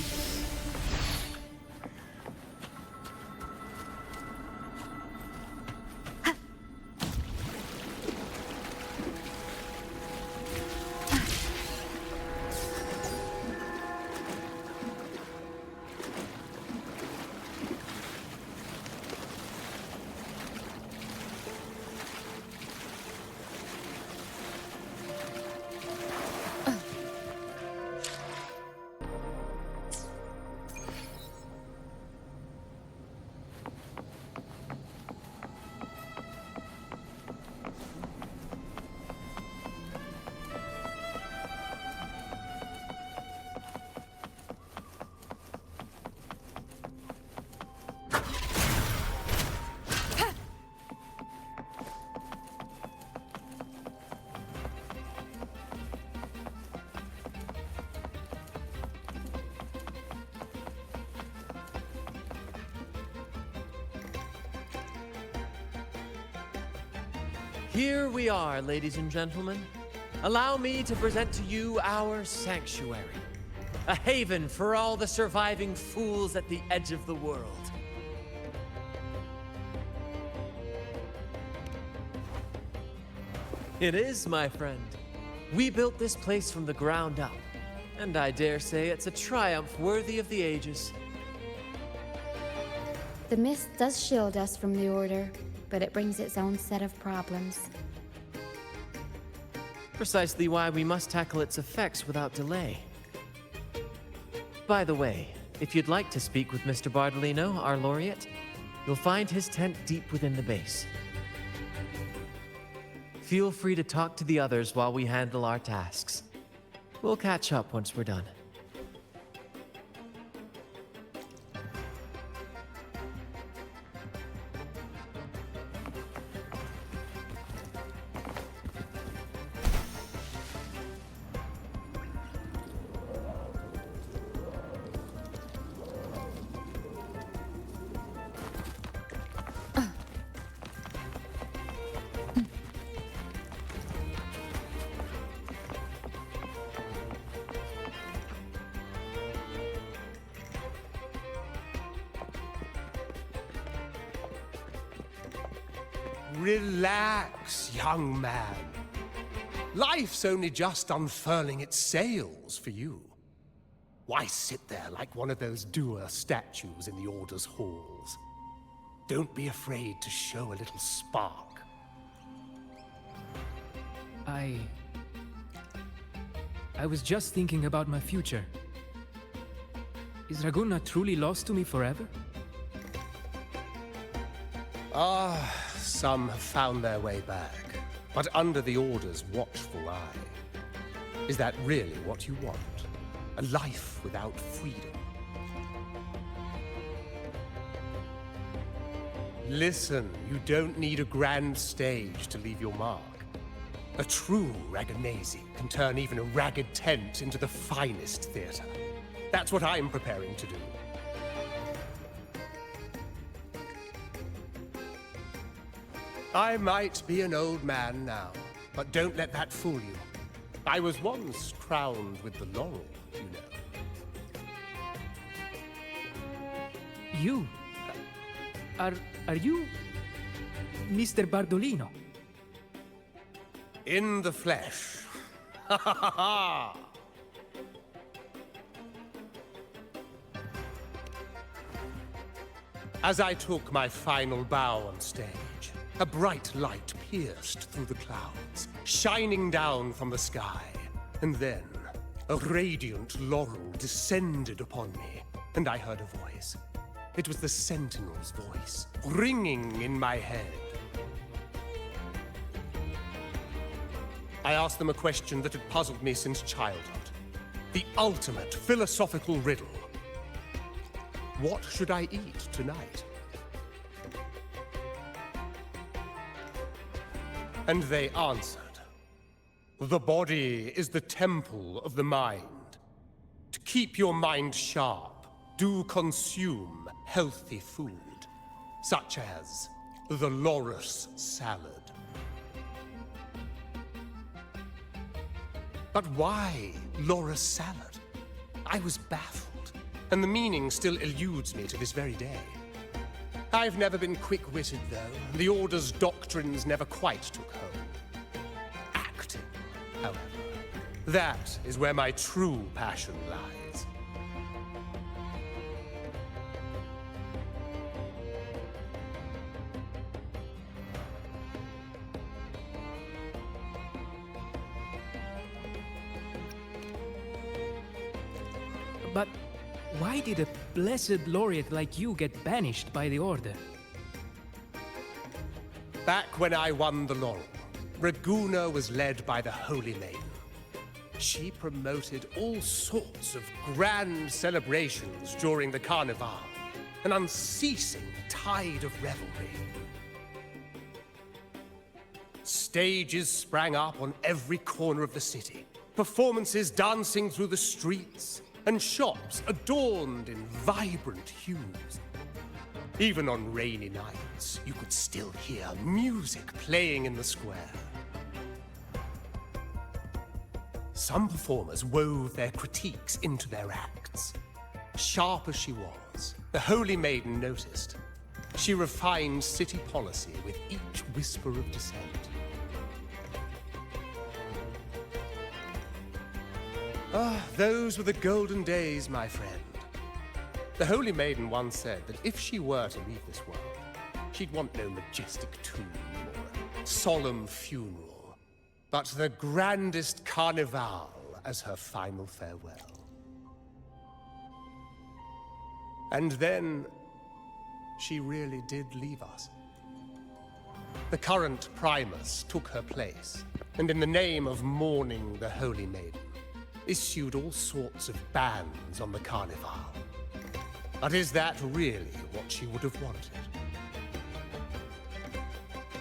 Here we are, ladies and gentlemen. Allow me to present to you our sanctuary. A haven for all the surviving fools at the edge of the world. It is, my friend. We built this place from the ground up, and I dare say it's a triumph worthy of the ages. The mist does shield us from the Order, but it brings its own set of problems. Precisely why we must tackle its effects without delay. By the way, if you'd like to speak with Mr. Bardolino, our laureate, you'll find his tent deep within the base. Feel free to talk to the others while we handle our tasks. We'll catch up once we're done. Relax, young man. Life's only just unfurling its sails for you. Why sit there like one of those dour statues in the Order's halls? Don't be afraid to show a little spark. I was just thinking about my future. Is Raguna truly lost to me forever? Some have found their way back, but under the Order's watchful eye. Is that really what you want? A life without freedom? Listen, you don't need a grand stage to leave your mark. A true Raganazi can turn even a ragged tent into the finest theater. That's what I'm preparing to do. I might be an old man now, but don't let that fool you. I was once crowned with the laurel, you know. You? Are you Mr. Bardolino? In the flesh. Ha ha ha ha! As I took my final bow on stage, a bright light pierced through the clouds, shining down from the sky. And then, a radiant laurel descended upon me, and I heard a voice. It was the Sentinel's voice, ringing in my head. I asked them a question that had puzzled me since childhood. The ultimate philosophical riddle. What should I eat tonight? And they answered, the body is the temple of the mind. To keep your mind sharp, do consume healthy food, such as the loris salad. But why loris salad? I was baffled, and the meaning still eludes me to this very day. I've never been quick-witted, though. The Order's doctrines never quite took home. Acting, however, that is where my true passion lies. But why did a blessed laureate like you get banished by the Order? Back when I won the laurel, Raguna was led by the Holy Maiden. She promoted all sorts of grand celebrations during the Carnival, an unceasing tide of revelry. Stages sprang up on every corner of the city, performances dancing through the streets, and shops adorned in vibrant hues. Even on rainy nights, you could still hear music playing in the square. Some performers wove their critiques into their acts. Sharp as she was, the Holy Maiden noticed. She refined city policy with each whisper of dissent. Ah, those were the golden days, my friend. The Holy Maiden once said that if she were to leave this world, she'd want no majestic tomb or a solemn funeral, but the grandest carnival as her final farewell. And then, she really did leave us. The current Primus took her place, and in the name of mourning the Holy Maiden, issued all sorts of bans on the Carnival. But is that really what she would have wanted?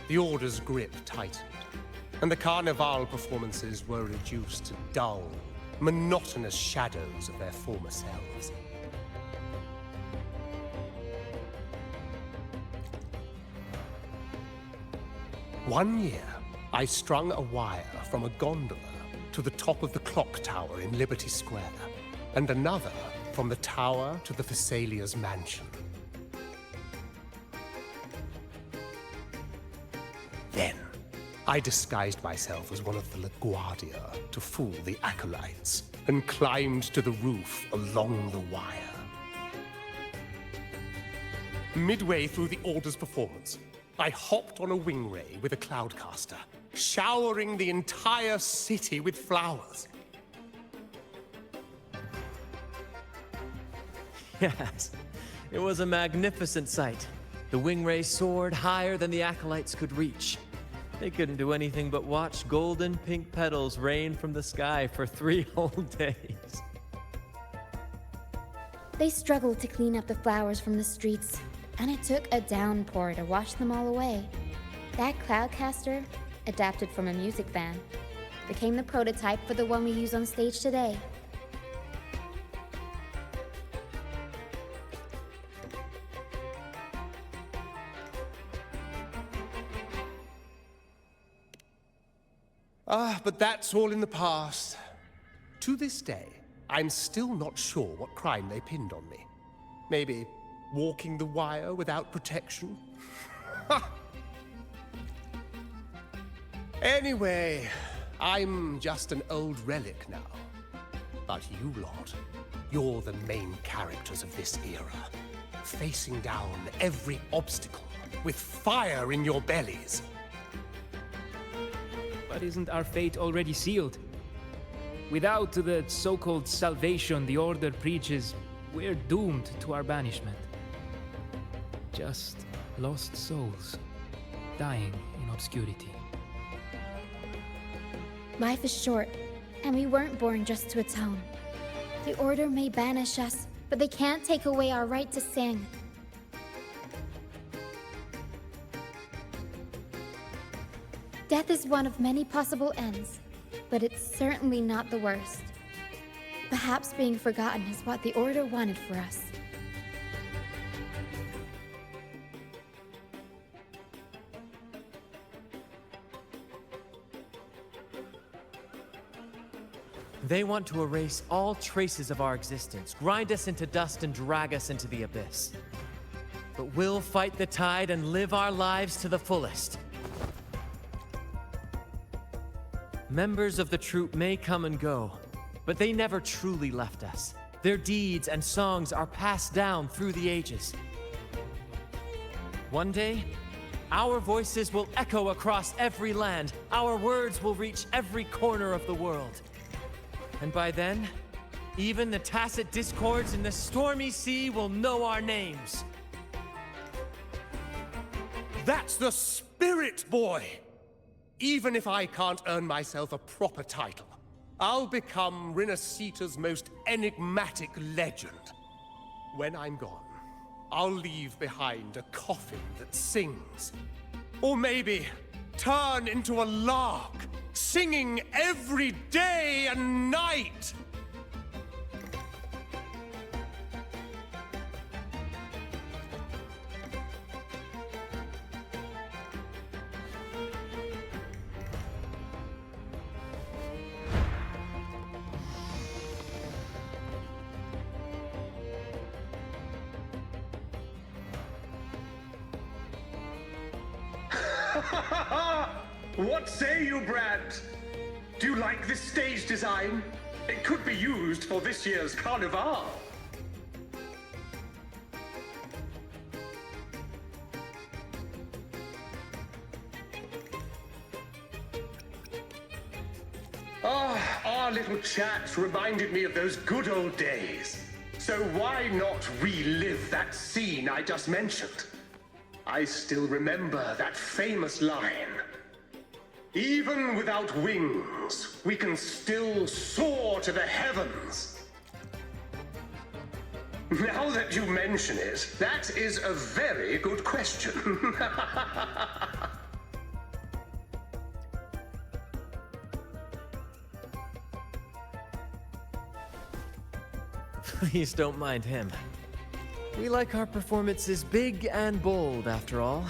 The Order's grip tightened, and the Carnival performances were reduced to dull, monotonous shadows of their former selves. One year, I strung a wire from a gondola to the top of the clock tower in Liberty Square, and another from the tower to the Thessalia's mansion. Then, I disguised myself as one of the LaGuardia to fool the acolytes, and climbed to the roof along the wire. Midway through the Order's performance, I hopped on a wing ray with a cloudcaster, showering the entire city with flowers. Yes, it was a magnificent sight. The wing ray soared higher than the acolytes could reach. They couldn't do anything but watch golden pink petals rain from the sky for 3 whole days. They struggled to clean up the flowers from the streets, and it took a downpour to wash them all away. That cloudcaster, adapted from a music van, became the prototype for the one we use on stage today. But that's all in the past. To this day, I'm still not sure what crime they pinned on me. Maybe walking the wire without protection? Anyway, I'm just an old relic now. But you lot, you're the main characters of this era, facing down every obstacle with fire in your bellies. But isn't our fate already sealed? Without the so-called salvation the Order preaches, we're doomed to our banishment. Just lost souls, dying in obscurity. Life is short, and we weren't born just to atone. The Order may banish us, but they can't take away our right to sing. Death is one of many possible ends, but it's certainly not the worst. Perhaps being forgotten is what the Order wanted for us. They want to erase all traces of our existence, grind us into dust and drag us into the abyss. But we'll fight the tide and live our lives to the fullest. Members of the troupe may come and go, but they never truly left us. Their deeds and songs are passed down through the ages. One day, our voices will echo across every land. Our words will reach every corner of the world. And by then, even the tacit discords in the stormy sea will know our names. That's the spirit, boy! Even if I can't earn myself a proper title, I'll become Rinascita's most enigmatic legend. When I'm gone, I'll leave behind a coffin that sings. Or maybe turn into a lark, singing every day and night! What say you, Brad? Do you like this stage design? It could be used for this year's carnival. Our little chat reminded me of those good old days. So why not relive that scene I just mentioned? I still remember that famous line. Even without wings, we can still soar to the heavens. Now that you mention it, that is a very good question. Please don't mind him. We like our performances big and bold, after all.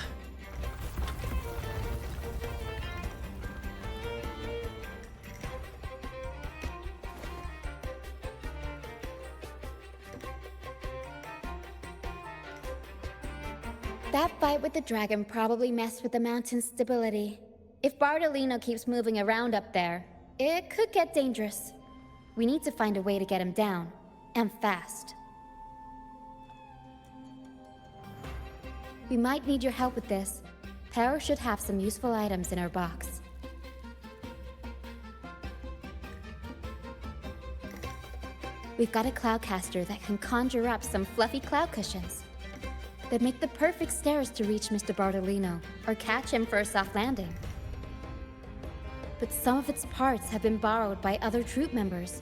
That fight with the dragon probably messed with the mountain's stability. If Bardolino keeps moving around up there, it could get dangerous. We need to find a way to get him down, and fast. We might need your help with this. Pero should have some useful items in her box. We've got a cloudcaster that can conjure up some fluffy cloud cushions. They'd make the perfect stairs to reach Mr. Bardolino, or catch him for a soft landing. But some of its parts have been borrowed by other troop members.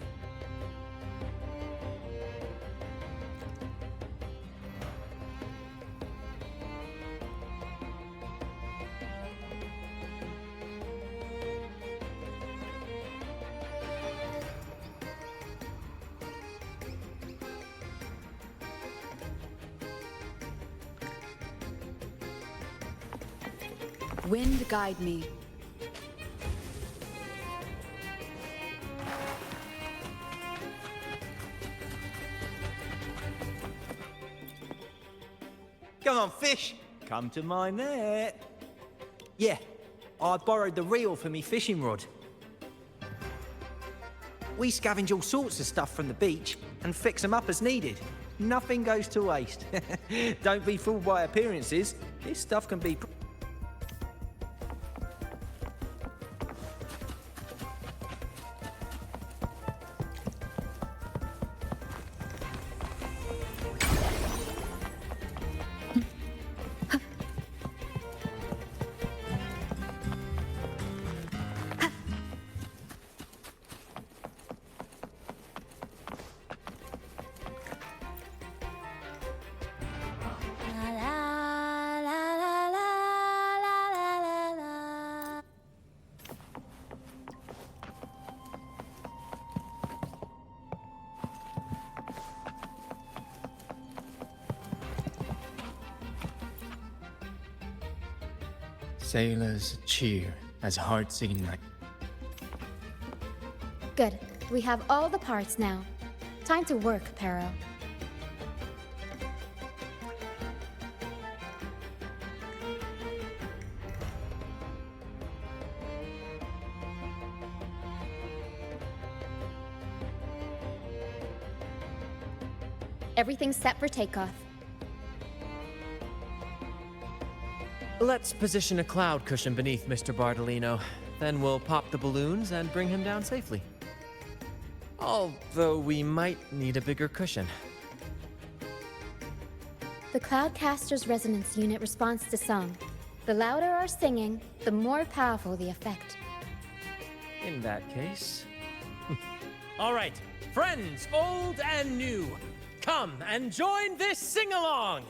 Wind guide me. Come on, fish. Come to my net. Yeah, I borrowed the reel for me fishing rod. We scavenge all sorts of stuff from the beach and fix them up as needed. Nothing goes to waste. Don't be fooled by appearances. This stuff can be... Sailors cheer as hearts ignite. Good. We have all the parts now. Time to work, Pero. Everything's set for takeoff. Let's position a cloud cushion beneath Mr. Bardolino. Then we'll pop the balloons and bring him down safely. Although we might need a bigger cushion. The Cloudcaster's resonance unit responds to song. The louder our singing, the more powerful the effect. In that case... All right, friends old and new, come and join this sing-along!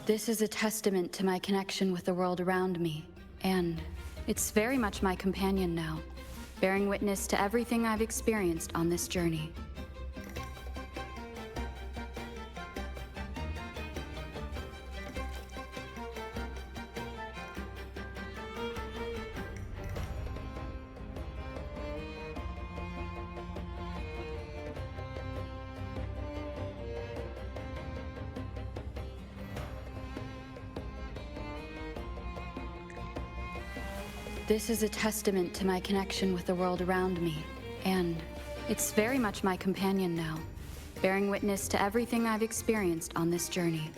This is a testament to my connection with the world around me, and it's very much my companion now, bearing witness to everything I've experienced on this journey. This is a testament to my connection with the world around me, and it's very much my companion now, bearing witness to everything I've experienced on this journey.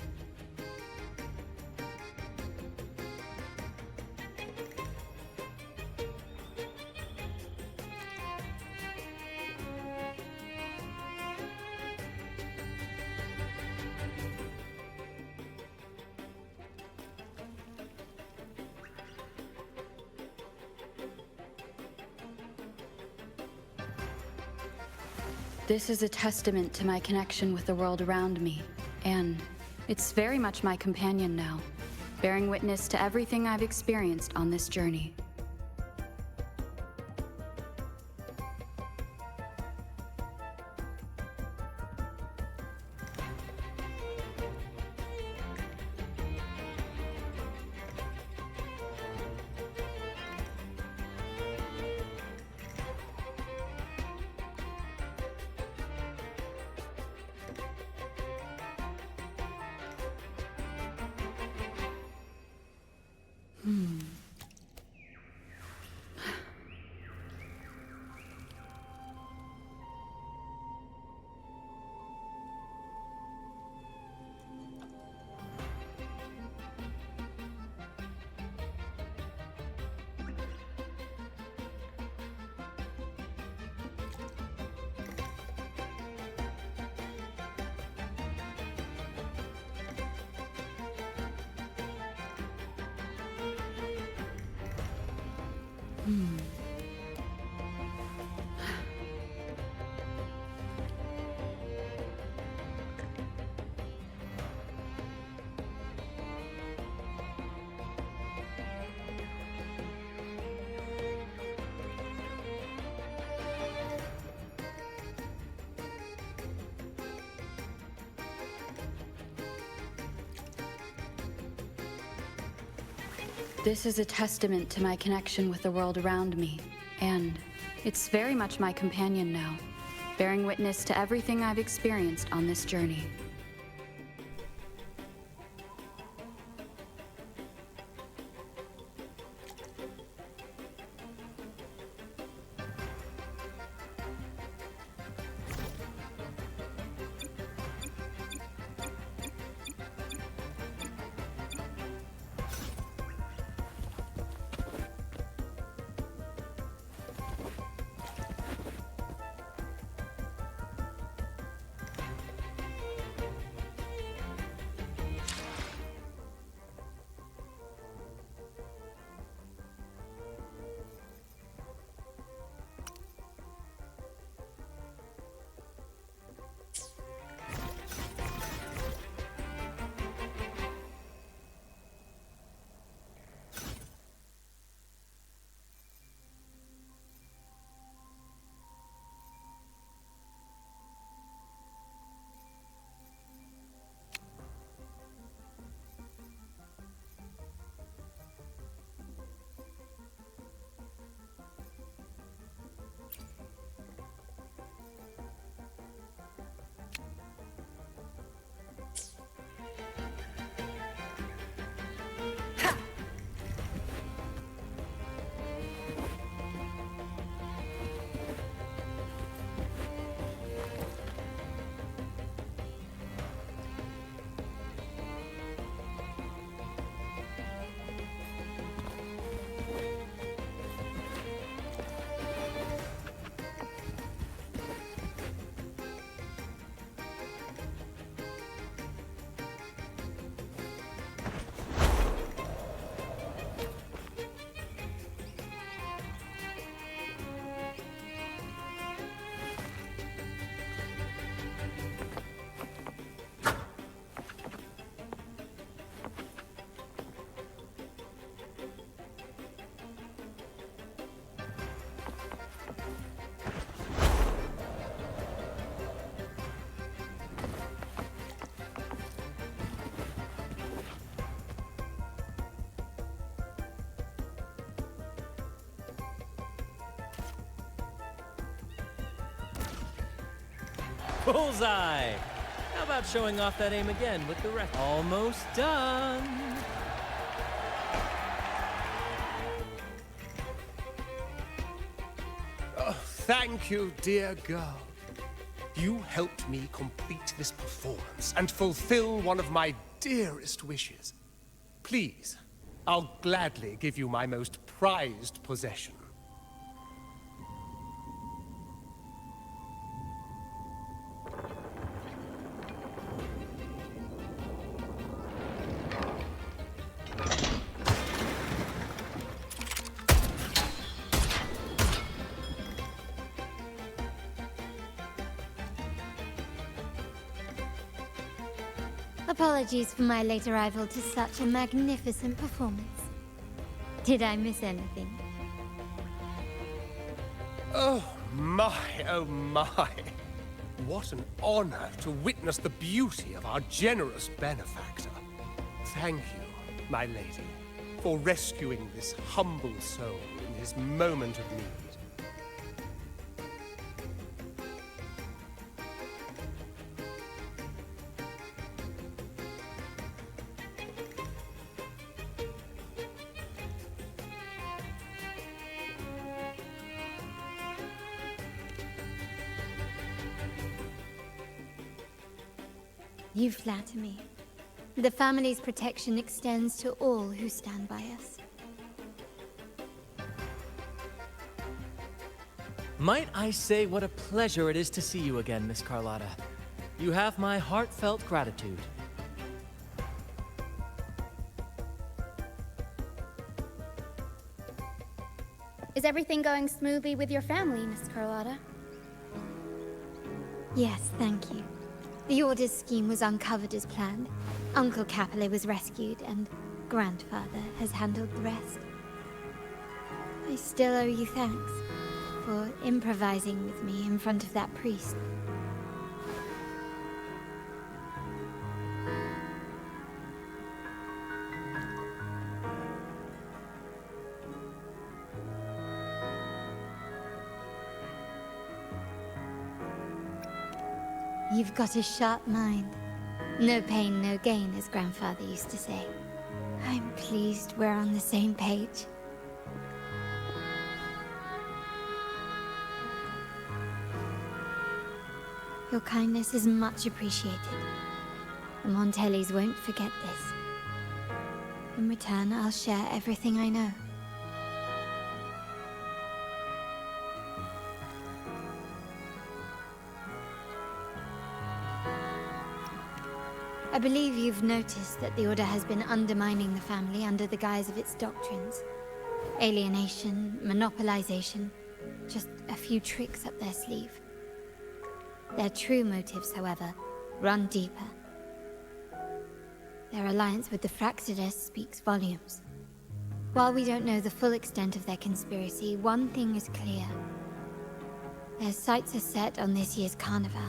This is a testament to my connection with the world around me, and it's very much my companion now, bearing witness to everything I've experienced on this journey. This is a testament to my connection with the world around me, and it's very much my companion now, bearing witness to everything I've experienced on this journey. Bullseye! How about showing off that aim again with the rest? Almost done. Oh, thank you, dear girl. You helped me complete this performance and fulfill one of my dearest wishes. Please, I'll gladly give you my most prized possession. Apologies for my late arrival to such a magnificent performance. Did I miss anything? Oh my, oh my. What an honor to witness the beauty of our generous benefactor. Thank you, my lady, for rescuing this humble soul in his moment of need. You flatter me. The family's protection extends to all who stand by us. Might I say what a pleasure it is to see you again, Miss Carlotta. You have my heartfelt gratitude. Is everything going smoothly with your family, Miss Carlotta? Yes, thank you. The Order's scheme was uncovered as planned. Uncle Capilet was rescued, and Grandfather has handled the rest. I still owe you thanks for improvising with me in front of that priest. You've got a sharp mind. No pain, no gain, as Grandfather used to say. I'm pleased we're on the same page. Your kindness is much appreciated. The Montellis won't forget this. In return, I'll share everything I know. I believe you've noticed that the Order has been undermining the family under the guise of its doctrines. Alienation, monopolization, just a few tricks up their sleeve. Their true motives, however, run deeper. Their alliance with the Fraxidus speaks volumes. While we don't know the full extent of their conspiracy, one thing is clear. Their sights are set on this year's carnival.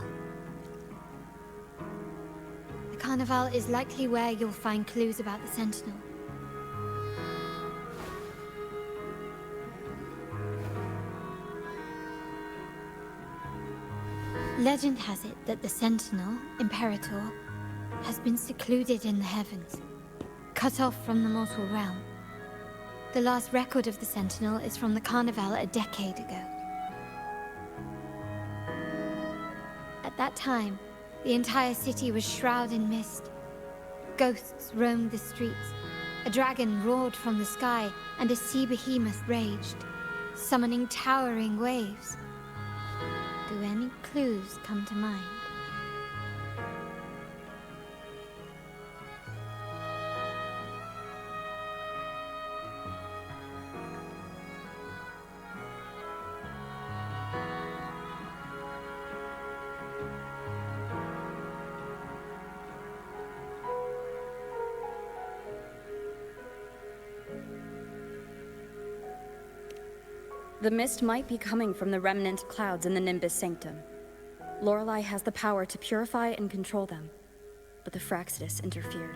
The carnival is likely where you'll find clues about the Sentinel. Legend has it that the Sentinel, Imperator, has been secluded in the heavens, cut off from the mortal realm. The last record of the Sentinel is from the Carnival a decade ago. At that time, the entire city was shrouded in mist. Ghosts roamed the streets, a dragon roared from the sky, and a sea behemoth raged, summoning towering waves. Do any clues come to mind? The mist might be coming from the remnant clouds in the Nimbus Sanctum. Lorelei has the power to purify and control them, but the Fraxidus interfered.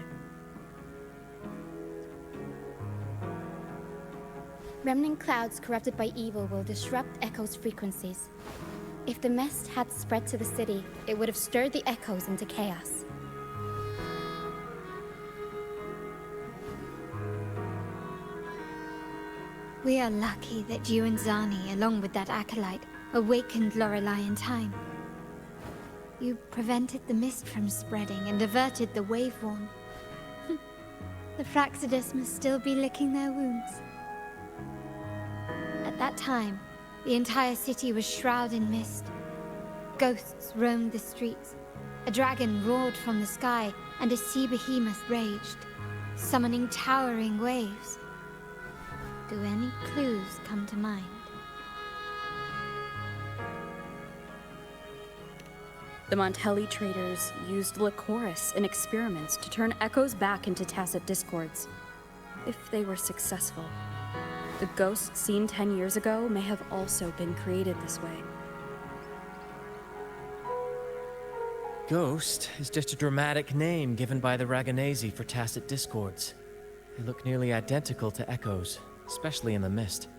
Remnant clouds corrupted by evil will disrupt Echo's frequencies. If the mist had spread to the city, it would have stirred the echoes into chaos. We are lucky that you and Zani, along with that acolyte, awakened Lorelei in time. You prevented the mist from spreading and averted the wave-worn. The Fraxidus must still be licking their wounds. At that time, the entire city was shrouded in mist. Ghosts roamed the streets. A dragon roared from the sky, and a sea behemoth raged, summoning towering waves. Do any clues come to mind? The Montelli traders used Lycoris in experiments to turn echoes back into tacit discords. If they were successful, the ghosts seen 10 years ago may have also been created this way. Ghost is just a dramatic name given by the Raganesi for tacit discords. They look nearly identical to echoes, especially in the mist.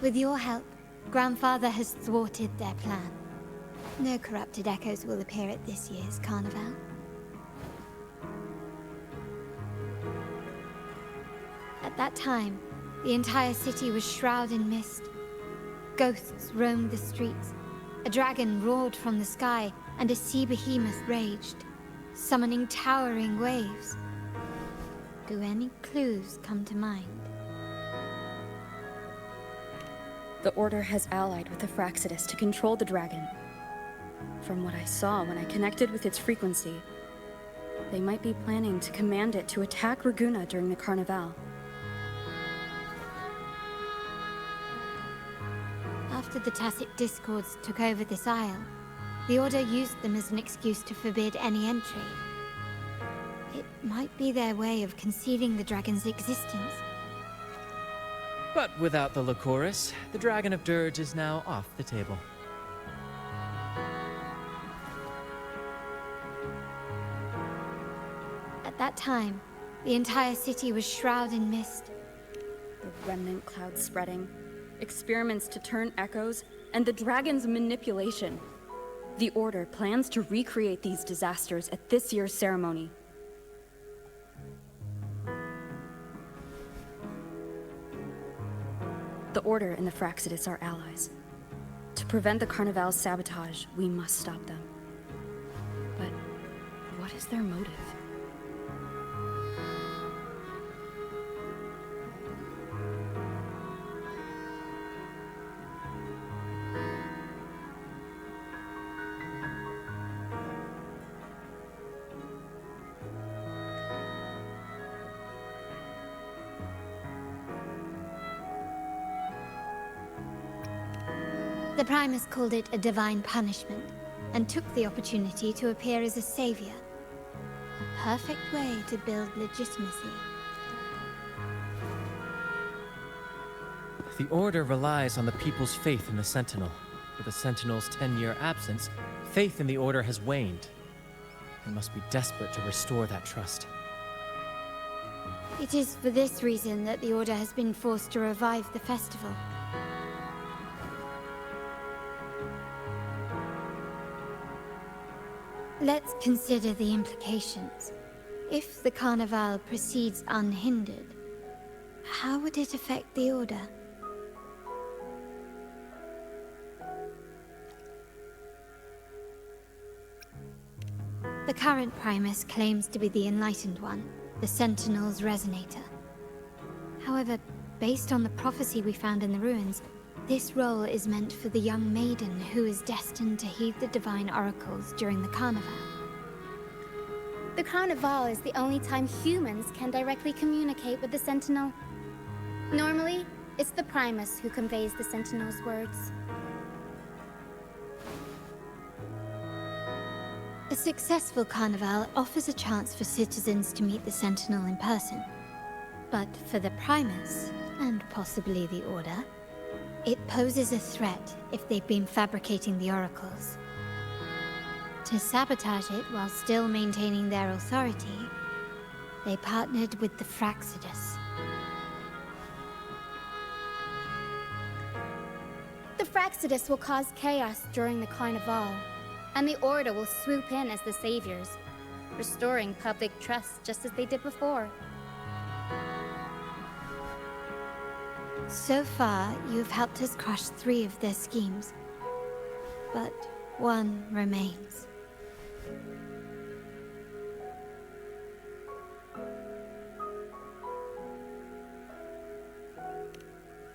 With your help, Grandfather has thwarted their plan. No corrupted echoes will appear at this year's carnival. At that time, the entire city was shrouded in mist. Ghosts roamed the streets. A dragon roared from the sky, and a sea behemoth raged, summoning towering waves. Do any clues come to mind? The Order has allied with the Fraxidus to control the dragon. From what I saw when I connected with its frequency, they might be planning to command it to attack Raguna during the Carnival. After the Tacit Discords took over this isle, the Order used them as an excuse to forbid any entry. It might be their way of concealing the dragon's existence. But without the Lycoris, the Dragon of Dirge is now off the table. At that time, the entire city was shrouded in mist. The remnant cloud spreading, experiments to turn echoes, and the dragon's manipulation. The Order plans to recreate these disasters at this year's ceremony. The Order and the Fraxidus are allies. To prevent the Carnival's sabotage, we must stop them. But what is their motive? The Primus called it a divine punishment, and took the opportunity to appear as a savior. A perfect way to build legitimacy. The Order relies on the people's faith in the Sentinel. With the Sentinel's 10-year absence, faith in the Order has waned. They must be desperate to restore that trust. It is for this reason that the Order has been forced to revive the festival. Let's consider the implications. If the Carnival proceeds unhindered, how would it affect the Order? The current Primus claims to be the Enlightened One, the Sentinel's Resonator. However, based on the prophecy we found in the ruins, this role is meant for the young maiden who is destined to heed the divine oracles during the Carnival. The Carnival is the only time humans can directly communicate with the Sentinel. Normally, it's the Primus who conveys the Sentinel's words. A successful Carnival offers a chance for citizens to meet the Sentinel in person. But for the Primus, and possibly the Order, it poses a threat if they've been fabricating the oracles. To sabotage it while still maintaining their authority, they partnered with the Fraxidus. Fraccidus will cause chaos during the Carnival, and the Order will swoop in as the saviors, restoring public trust just as they did before. So far, you've helped us crush 3 of their schemes. But one remains.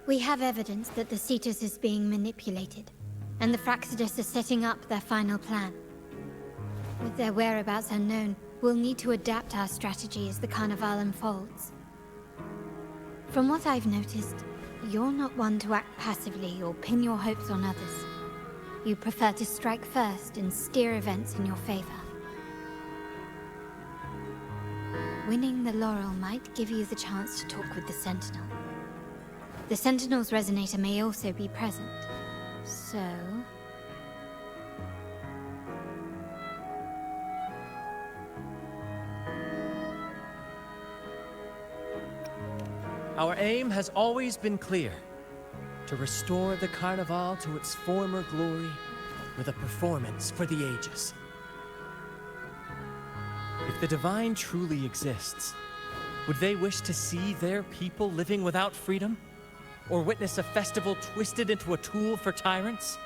We have evidence that the Cetus is being manipulated, and the Fraccidus are setting up their final plan. With their whereabouts unknown, we'll need to adapt our strategy as the Carnival unfolds. From what I've noticed, you're not one to act passively or pin your hopes on others. You prefer to strike first and steer events in your favor. Winning the Laurel might give you the chance to talk with the Sentinel. The Sentinel's resonator may also be present, so... Our aim has always been clear: to restore the Carnival to its former glory with a performance for the ages. If the Divine truly exists, would they wish to see their people living without freedom? Or witness a festival twisted into a tool for tyrants?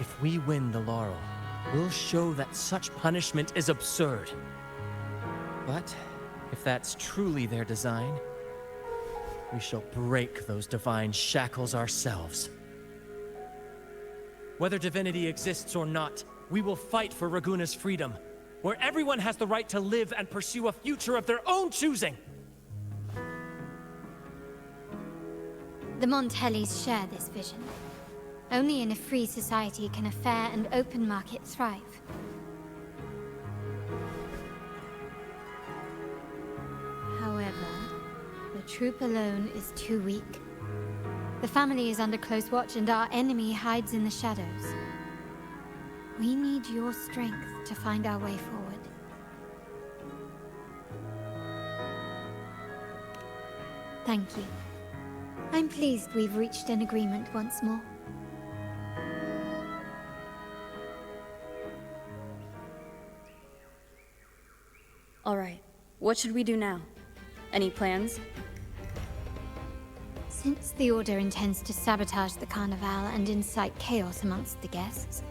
If we win the Laurel, we'll show that such punishment is absurd. But if that's truly their design, we shall break those divine shackles ourselves. Whether Divinity exists or not, we will fight for Raguna's freedom, where everyone has the right to live and pursue a future of their own choosing. The Montellis share this vision. Only in a free society can a fair and open market thrive. However, the troop alone is too weak. The family is under close watch and our enemy hides in the shadows. We need your strength to find our way forward. Thank you. I'm pleased we've reached an agreement once more. All right, what should we do now? Any plans? Since the Order intends to sabotage the Carnival and incite chaos amongst the guests,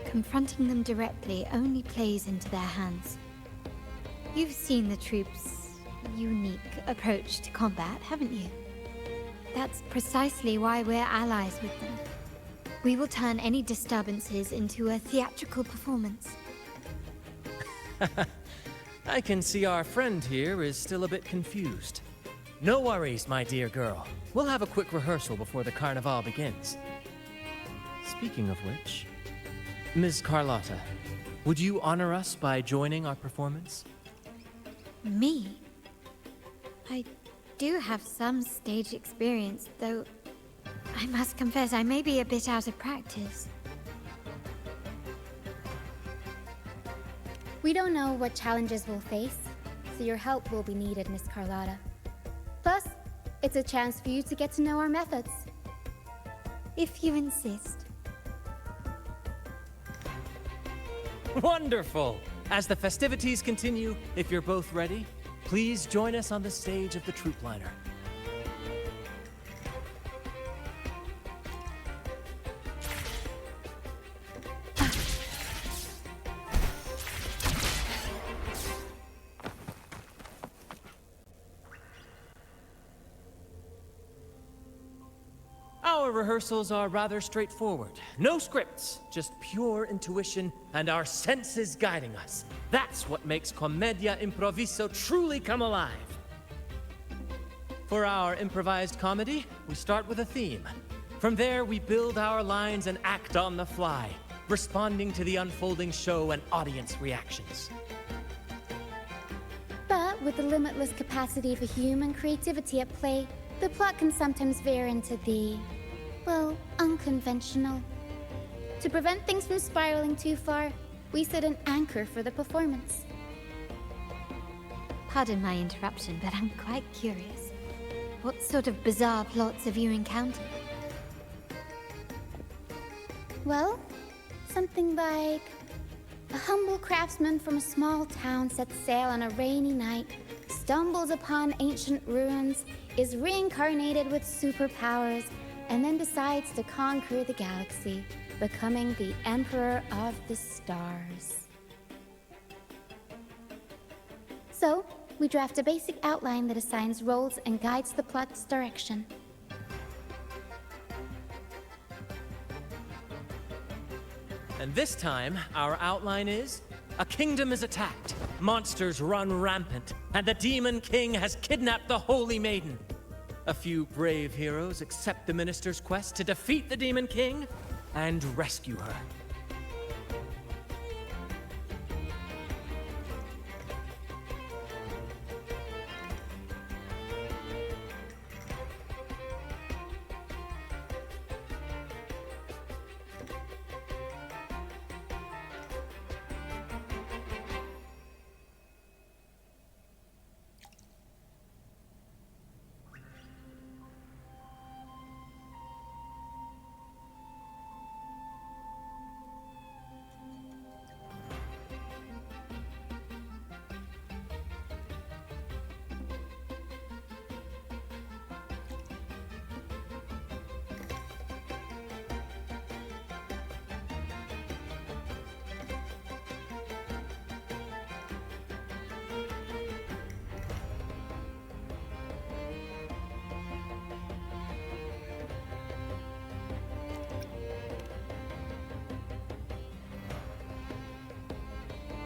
confronting them directly only plays into their hands. You've seen the troops' unique approach to combat, haven't you? That's precisely why we're allies with them. We will turn any disturbances into a theatrical performance. I can see our friend here is still a bit confused. No worries, my dear girl. We'll have a quick rehearsal before the Carnival begins. Speaking of which, Ms. Carlotta, would you honor us by joining our performance? Me? I do have some stage experience, though I must confess I may be a bit out of practice. We don't know what challenges we'll face, so your help will be needed, Miss Carlotta. Plus, it's a chance for you to get to know our methods. If you insist. Wonderful! As the festivities continue, if you're both ready, please join us on the stage of the troop liner. Our rehearsals are rather straightforward. No scripts, just pure intuition and our senses guiding us. That's what makes Commedia Improviso truly come alive. For our improvised comedy, we start with a theme. From there, we build our lines and act on the fly, responding to the unfolding show and audience reactions. But with the limitless capacity for human creativity at play, the plot can sometimes veer into the, well, unconventional. To prevent things from spiraling too far, we set an anchor for the performance. Pardon my interruption, but I'm quite curious. What sort of bizarre plots have you encountered? Well, something like a humble craftsman from a small town sets sail on a rainy night, stumbles upon ancient ruins, is reincarnated with superpowers, and then decides to conquer the galaxy, becoming the Emperor of the Stars. So, we draft a basic outline that assigns roles and guides the plot's direction. And this time, our outline is... a kingdom is attacked, monsters run rampant, and the Demon King has kidnapped the Holy Maiden. A few brave heroes accept the Minister's quest to defeat the Demon King and rescue her.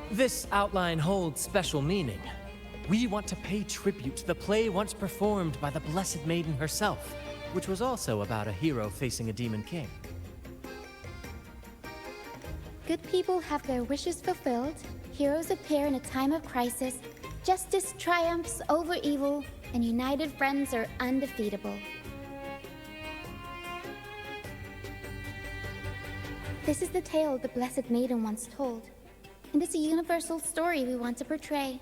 This outline holds special meaning. We want to pay tribute to the play once performed by the Blessed Maiden herself, which was also about a hero facing a Demon King. Good people have their wishes fulfilled, heroes appear in a time of crisis, justice triumphs over evil, and united friends are undefeatable. This is the tale the Blessed Maiden once told, and it's a universal story we want to portray.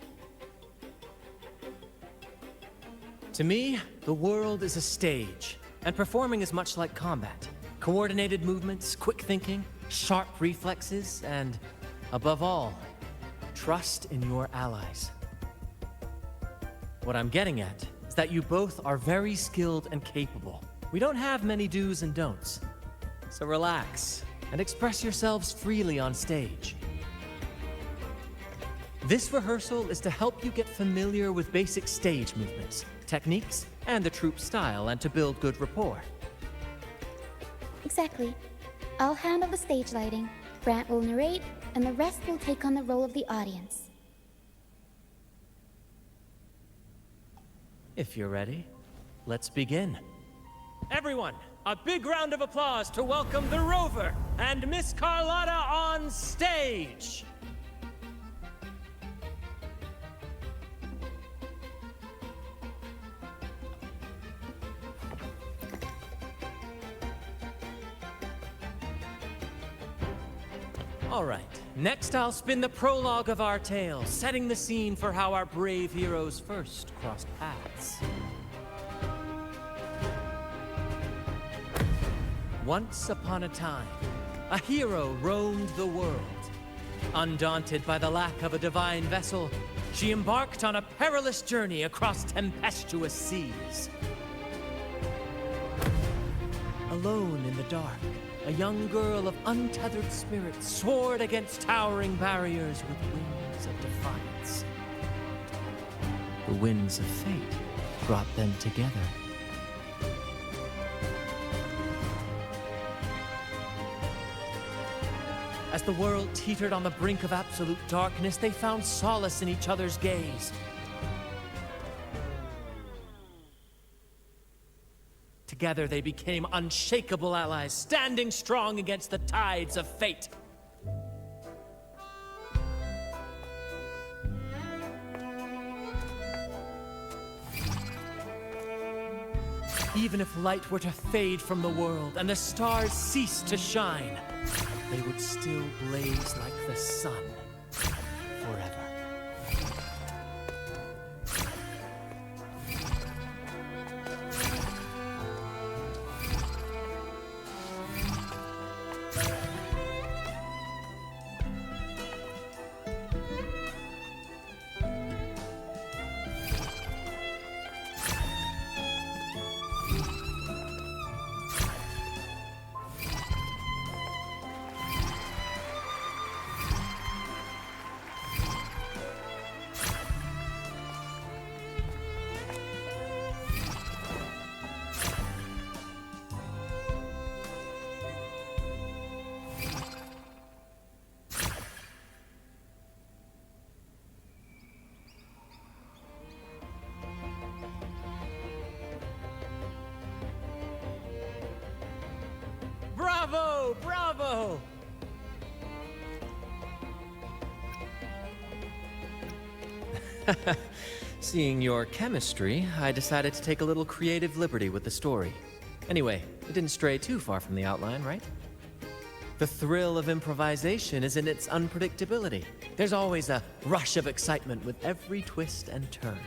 To me, the world is a stage, and performing is much like combat. Coordinated movements, quick thinking, sharp reflexes, and, above all, trust in your allies. What I'm getting at is that you both are very skilled and capable. We don't have many do's and don'ts. So relax and express yourselves freely on stage. This rehearsal is to help you get familiar with basic stage movements, techniques, and the troupe style, and to build good rapport. Exactly. I'll handle the stage lighting, Brant will narrate, and the rest will take on the role of the audience. If you're ready, let's begin. Everyone, a big round of applause to welcome the Rover and Miss Carlotta on stage! All right, next I'll spin the prologue of our tale, setting the scene for how our brave heroes first crossed paths. Once upon a time, a hero roamed the world. Undaunted by the lack of a divine vessel, she embarked on a perilous journey across tempestuous seas. Alone in the dark, a young girl of untethered spirit soared against towering barriers with wings of defiance. The winds of fate brought them together. As the world teetered on the brink of absolute darkness, they found solace in each other's gaze. Together they became unshakable allies, standing strong against the tides of fate. Even if light were to fade from the world and the stars cease to shine, they would still blaze like the sun forever. Bravo! Bravo! Seeing your chemistry, I decided to take a little creative liberty with the story. Anyway, it didn't stray too far from the outline, right? The thrill of improvisation is in its unpredictability. There's always a rush of excitement with every twist and turn.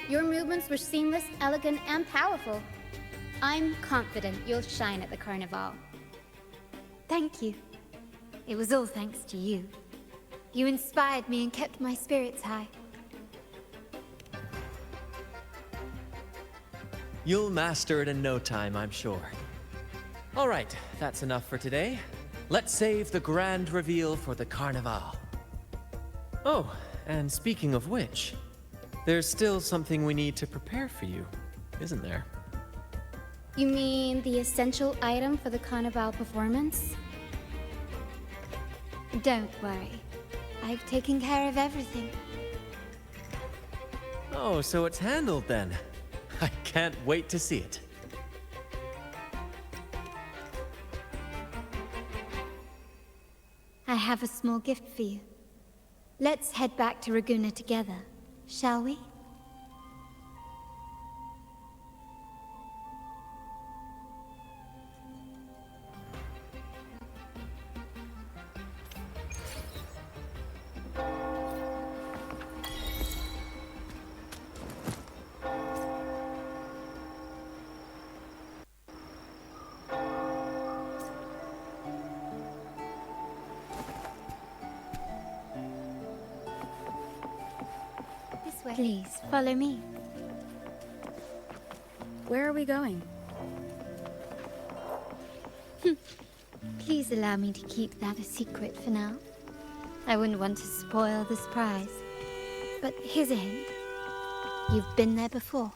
Your movements were seamless, elegant, and powerful. I'm confident you'll shine at the Carnival. Thank you. It was all thanks to you. You inspired me and kept my spirits high. You'll master it in no time, I'm sure. All right, that's enough for today. Let's save the grand reveal for the Carnival. Oh, and speaking of which, there's still something we need to prepare for you, isn't there? You mean the essential item for the Carnival performance? Don't worry. I've taken care of everything. Oh, so it's handled then. I can't wait to see it. I have a small gift for you. Let's head back to Raguna together, shall we? Please, follow me. Where are we going? Please allow me to keep that a secret for now. I wouldn't want to spoil the surprise. But here's a hint. You've been there before.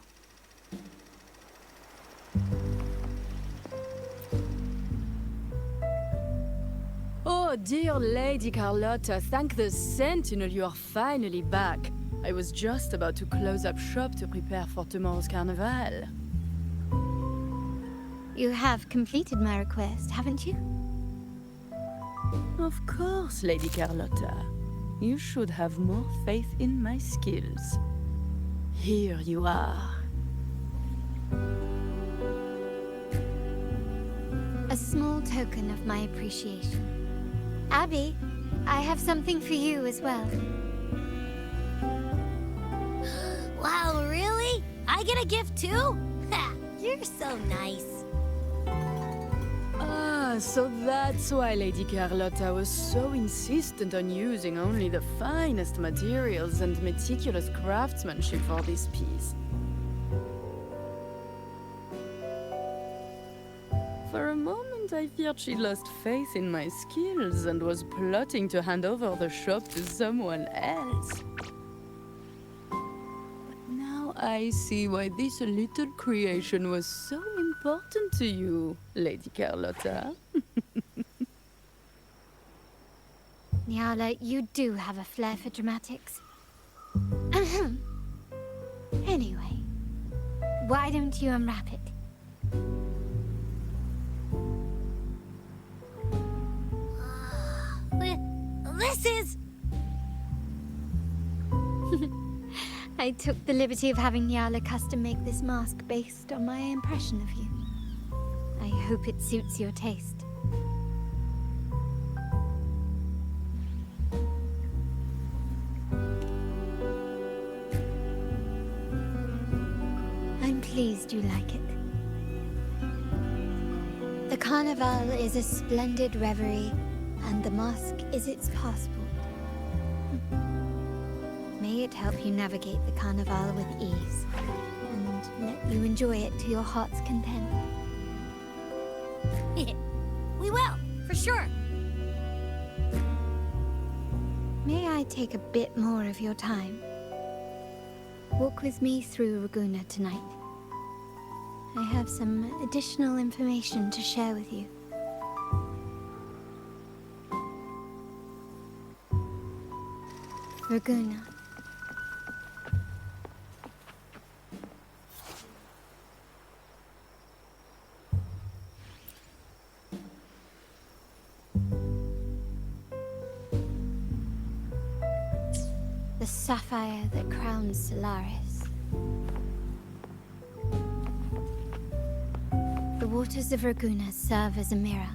Oh, dear Lady Carlotta, thank the Sentinel you are finally back. I was just about to close up shop to prepare for tomorrow's carnival. You have completed my request, haven't you? Of course, Lady Carlotta. You should have more faith in my skills. Here you are. A small token of my appreciation. Abby, I have something for you as well. Wow, really? I get a gift too? Ha! You're so nice. Ah, so that's why Lady Carlotta was so insistent on using only the finest materials and meticulous craftsmanship for this piece. For a moment, I feared she lost faith in my skills and was plotting to hand over the shop to someone else. I see why this little creation was so important to you, Lady Carlotta. Nyala, you do have a flair for dramatics. Anyway, why don't you unwrap it? This is... I took the liberty of having Nyala custom make this mask based on my impression of you. I hope it suits your taste. I'm pleased you like it. The Carnival is a splendid reverie, and the mask is its passport. May it help you navigate the Carnival with ease, and let you enjoy it to your heart's content. We will, for sure. May I take a bit more of your time? Walk with me through Raguna tonight. I have some additional information to share with you. Raguna. sapphire that crowns Solaris. The waters of Raguna serve as a mirror,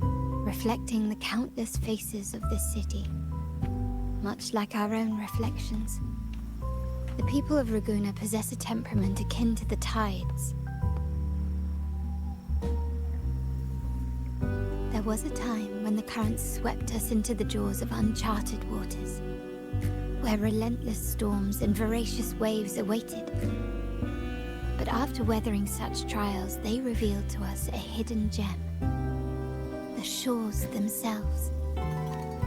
reflecting the countless faces of this city, much like our own reflections. The people of Raguna possess a temperament akin to the tides. There was a time when the currents swept us into the jaws of uncharted waters, where relentless storms and voracious waves awaited. But after weathering such trials, they revealed to us a hidden gem: the shores themselves.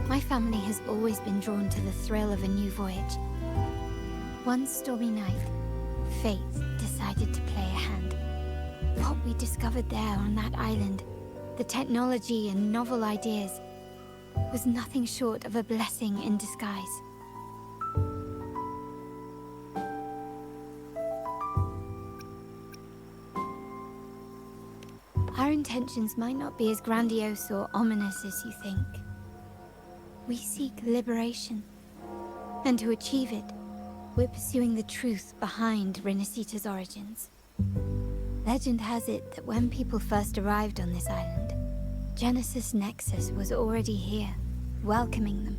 My family has always been drawn to the thrill of a new voyage. One stormy night, fate decided to play a hand. What we discovered there on that island, the technology and novel ideas, was nothing short of a blessing in disguise. Our intentions might not be as grandiose or ominous as you think. We seek liberation, and to achieve it, we're pursuing the truth behind Rinascita's origins. Legend has it that when people first arrived on this island, Genesis Nexus was already here, welcoming them.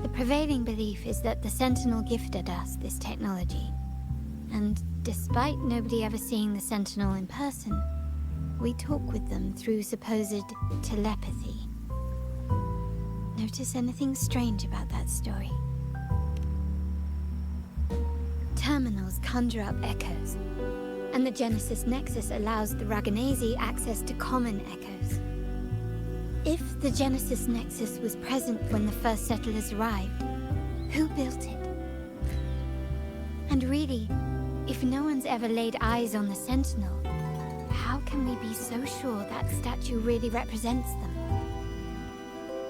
The prevailing belief is that the Sentinel gifted us this technology, and despite nobody ever seeing the Sentinel in person, we talk with them through supposed telepathy. Notice anything strange about that story? Terminals conjure up echoes, and the Genesis Nexus allows the Raganese access to common echoes. If the Genesis Nexus was present when the first settlers arrived, who built it? And really, if no one's ever laid eyes on the Sentinel, how can we be so sure that statue really represents them?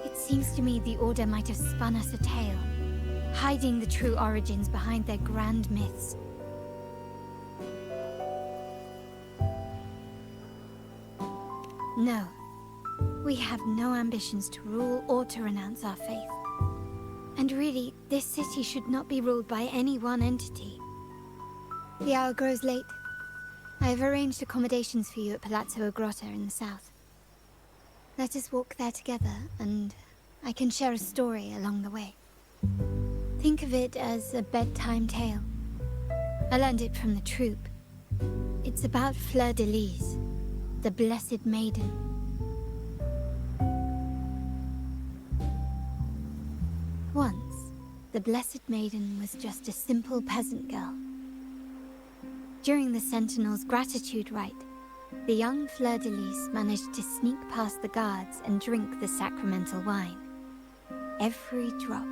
It seems to me the Order might have spun us a tale, hiding the true origins behind their grand myths. No, we have no ambitions to rule or to renounce our faith. And really, this city should not be ruled by any one entity. The hour grows late. I have arranged accommodations for you at Palazzo Grotta in the south. Let us walk there together, and I can share a story along the way. Think of it as a bedtime tale. I learned it from the troupe. It's about Fleur de Lis, the Blessed Maiden. Once, the Blessed Maiden was just a simple peasant girl. During the Sentinel's gratitude rite, the young Fleur de Lis managed to sneak past the guards and drink the sacramental wine. Every drop.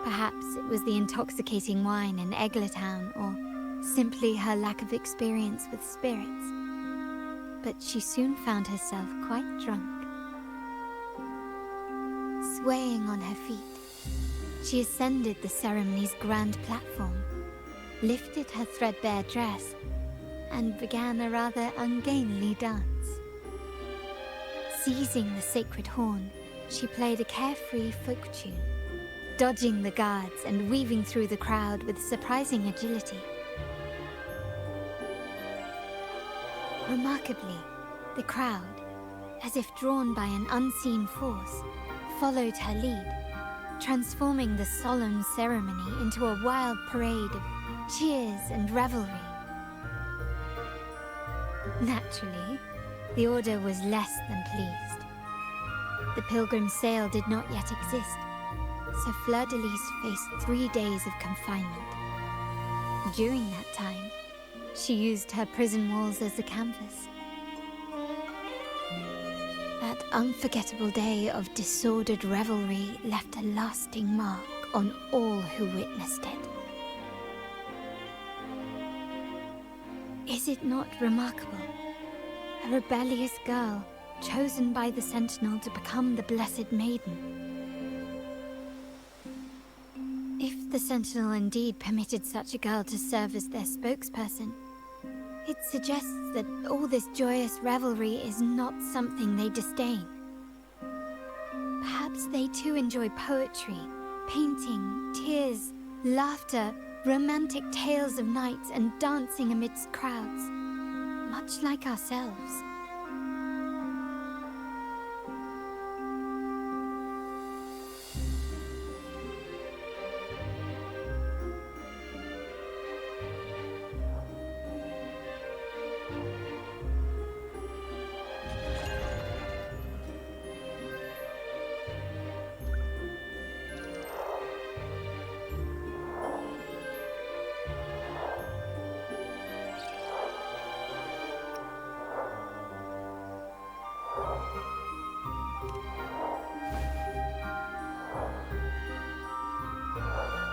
Perhaps it was the intoxicating wine in Eglatown, or simply her lack of experience with spirits. But she soon found herself quite drunk. Swaying on her feet, she ascended the ceremony's grand platform, lifted her threadbare dress, and began a rather ungainly dance. Seizing the sacred horn, she played a carefree folk tune, dodging the guards and weaving through the crowd with surprising agility. Remarkably, the crowd, as if drawn by an unseen force, followed her lead, transforming the solemn ceremony into a wild parade of cheers and revelry. Naturally, the Order was less than pleased. The Pilgrim's Sale did not yet exist, so Fleur de Lis faced 3 days of confinement. During that time, she used her prison walls as a canvas. That unforgettable day of disordered revelry left a lasting mark on all who witnessed it. Is it not remarkable? A rebellious girl, chosen by the Sentinel to become the Blessed Maiden. If the Sentinel indeed permitted such a girl to serve as their spokesperson, it suggests that all this joyous revelry is not something they disdain. Perhaps they too enjoy poetry, painting, tears, laughter, romantic tales of nights, and dancing amidst crowds, much like ourselves.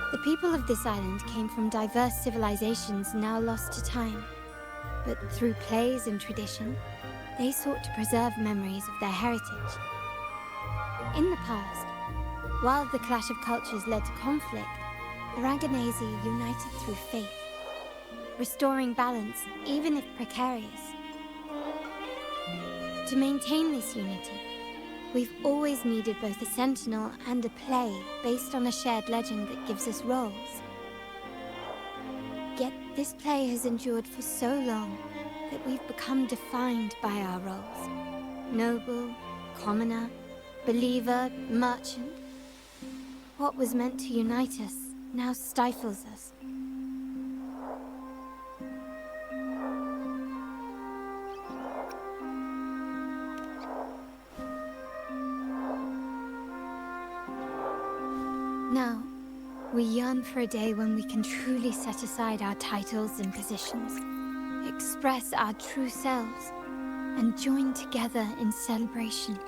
The people of this island came from diverse civilizations now lost to time. But through plays and tradition, they sought to preserve memories of their heritage. In the past, while the clash of cultures led to conflict, the Raganazi united through faith, restoring balance even if precarious. To maintain this unity, we've always needed both a sentinel and a play based on a shared legend that gives us roles. Yet this play has endured for so long that we've become defined by our roles. Noble, commoner, believer, merchant. What was meant to unite us now stifles us. Now, we yearn for a day when we can truly set aside our titles and positions, express our true selves, and join together in celebration.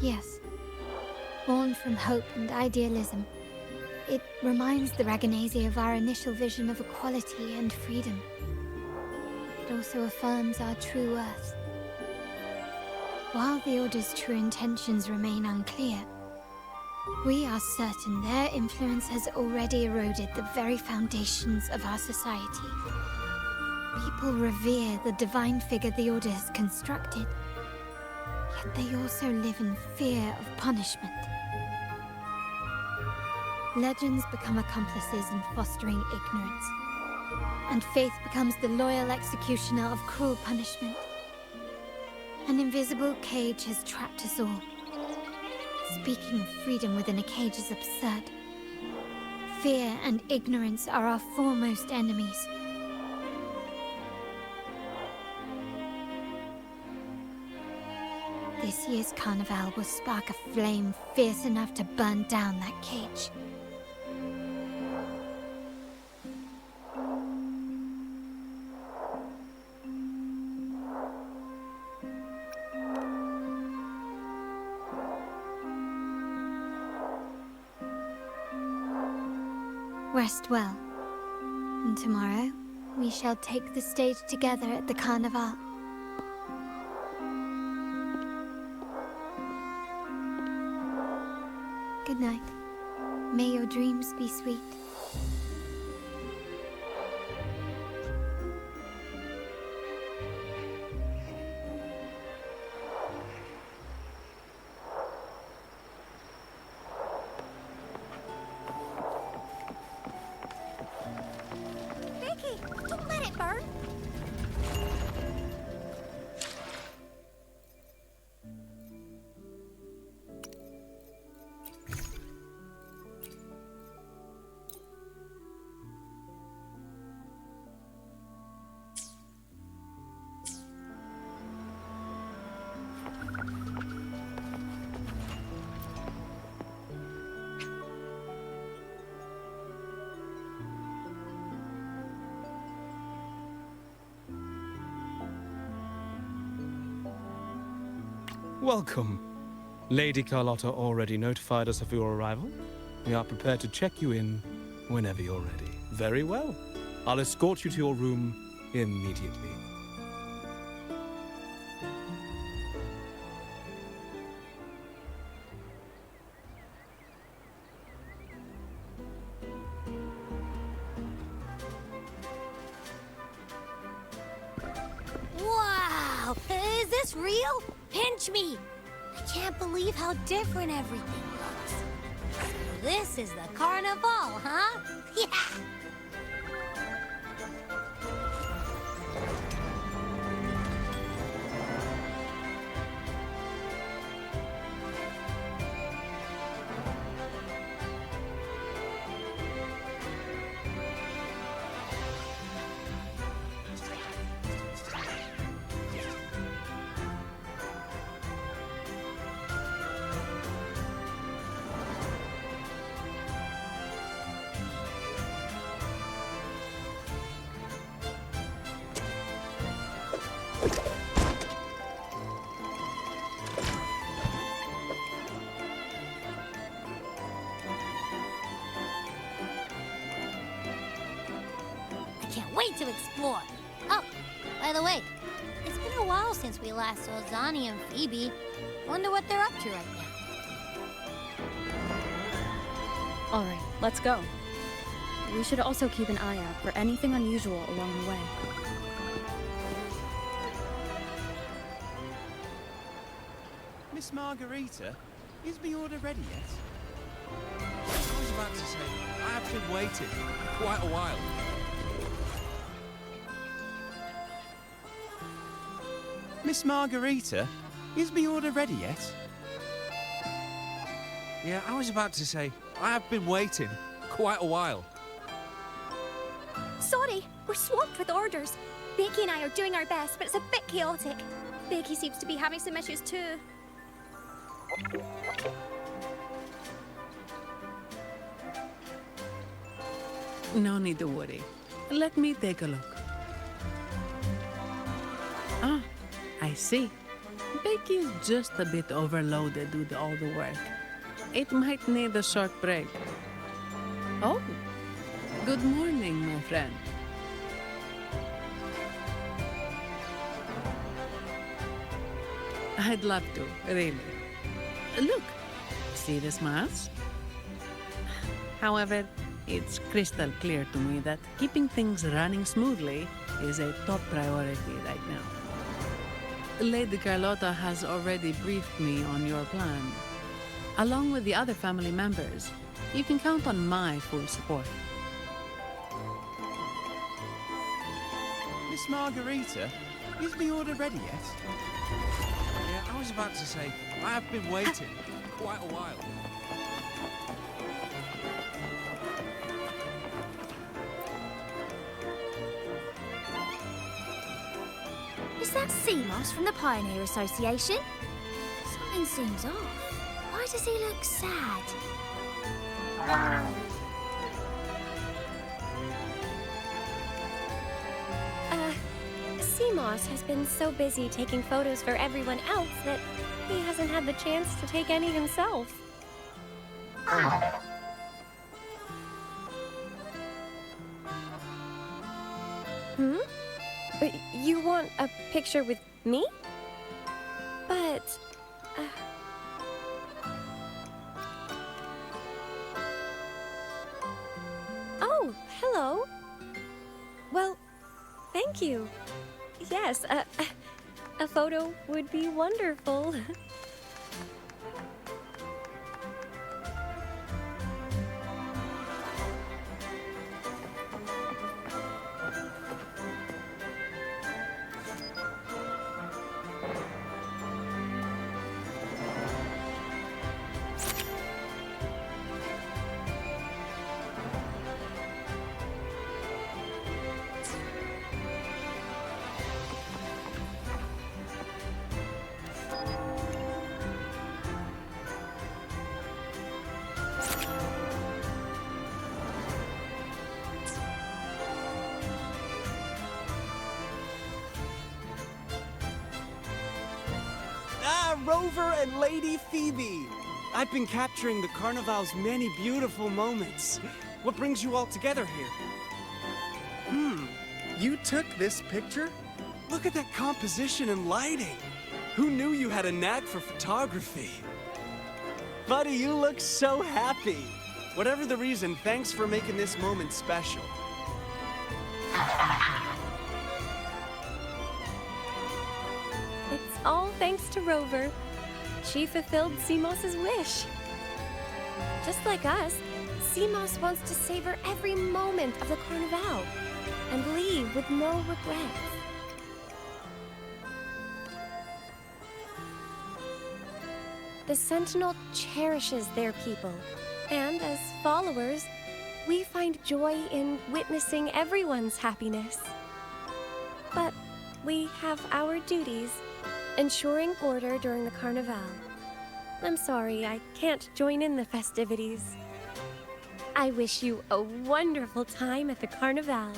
Yes, born from hope and idealism, it reminds the Raganazi of our initial vision of equality and freedom. It also affirms our true worth. While the Order's true intentions remain unclear, we are certain their influence has already eroded the very foundations of our society. People revere the divine figure the Order has constructed, yet they also live in fear of punishment. Legends become accomplices in fostering ignorance, and faith becomes the loyal executioner of cruel punishment. An invisible cage has trapped us all. Speaking of freedom within a cage is absurd. Fear and ignorance are our foremost enemies. This year's carnival will spark a flame fierce enough to burn down that cage. Rest well, and tomorrow we shall take the stage together at the carnival. Good night. May your dreams be sweet. Vicky, don't let it burn. Welcome. Lady Carlotta already notified us of your arrival. We are prepared to check you in whenever you're ready. Very well. I'll escort you to your room immediately. Wow, is this real? Pinch me! I can't believe how different everything looks. So this is the carnival, huh? Yeah! Can't wait to explore. Oh, by the way, it's been a while since we last saw Zani and Phoebe. Wonder what they're up to right now. All right, let's go. We should also keep an eye out for anything unusual along the way. Miss Margarita, is the order ready yet? I was about to say, I have been waiting quite a while. Miss Margarita, is the order ready yet? Yeah, I was about to say, I have been waiting quite a while. Sorry, we're swamped with orders. Becky and I are doing our best, but it's a bit chaotic. Becky seems to be having some issues too. No need to worry. Let me take a look. Ah, I see. Becky is just a bit overloaded with all the work. It might need a short break. Oh, good morning, my friend. I'd love to, really. Look, see the smiles? However, it's crystal clear to me that keeping things running smoothly is a top priority right now. Lady Carlotta has already briefed me on your plan. Along with the other family members, you can count on my full support. Miss Margarita, is the order ready yet? Yeah, I was about to say, I have been waiting quite a while. Is that Seamoss from the Pioneer Association? Something seems off. Why does he look sad? Seamoss has been so busy taking photos for everyone else that he hasn't had the chance to take any himself. You want a picture with me? But... Oh, hello. Well, thank you. Yes, a photo would be wonderful. Rover and Lady Phoebe! I've been capturing the Carnival's many beautiful moments. What brings you all together here? You took this picture? Look at that composition and lighting! Who knew you had a knack for photography? Buddy, you look so happy! Whatever the reason, thanks for making this moment special. All thanks to Rover. She fulfilled Simos's wish. Just like us, Simos wants to savor every moment of the Carnival and leave with no regrets. The Sentinel cherishes their people, and as followers, we find joy in witnessing everyone's happiness. But we have our duties, ensuring order during the Carnival. I'm sorry, I can't join in the festivities. I wish you a wonderful time at the Carnival.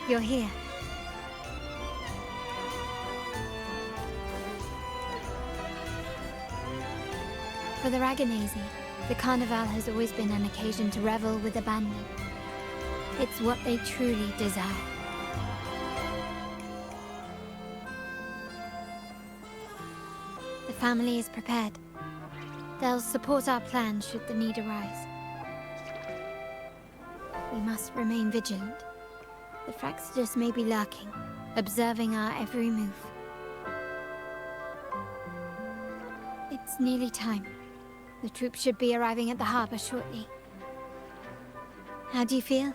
You're here. For the Raganese, the Carnival has always been an occasion to revel with abandon. It's what they truly desire. The family is prepared. They'll support our plan should the need arise. We must remain vigilant. The Fraxidus may be lurking, observing our every move. It's nearly time. The troops should be arriving at the harbor shortly. How do you feel?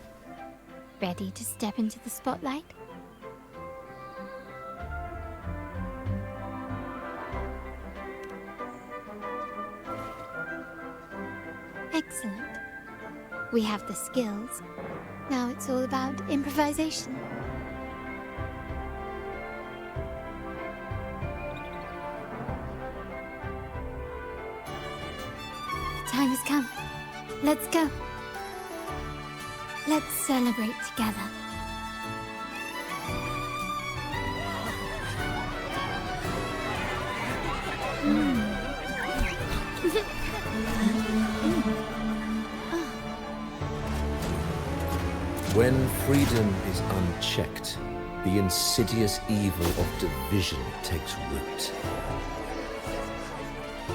Ready to step into the spotlight? Excellent. We have the skills. Now it's all about improvisation. The time has come. Let's go. Let's celebrate together. When freedom is unchecked, the insidious evil of division takes root.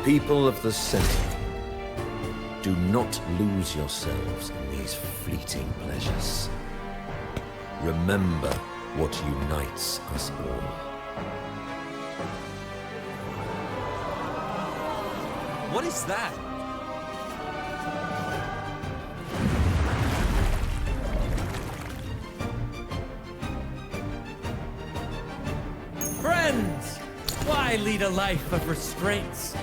People of the Sentinel, do not lose yourselves in these fleeting pleasures. Remember what unites us all. What is that? Friends! Why lead a life of restraints?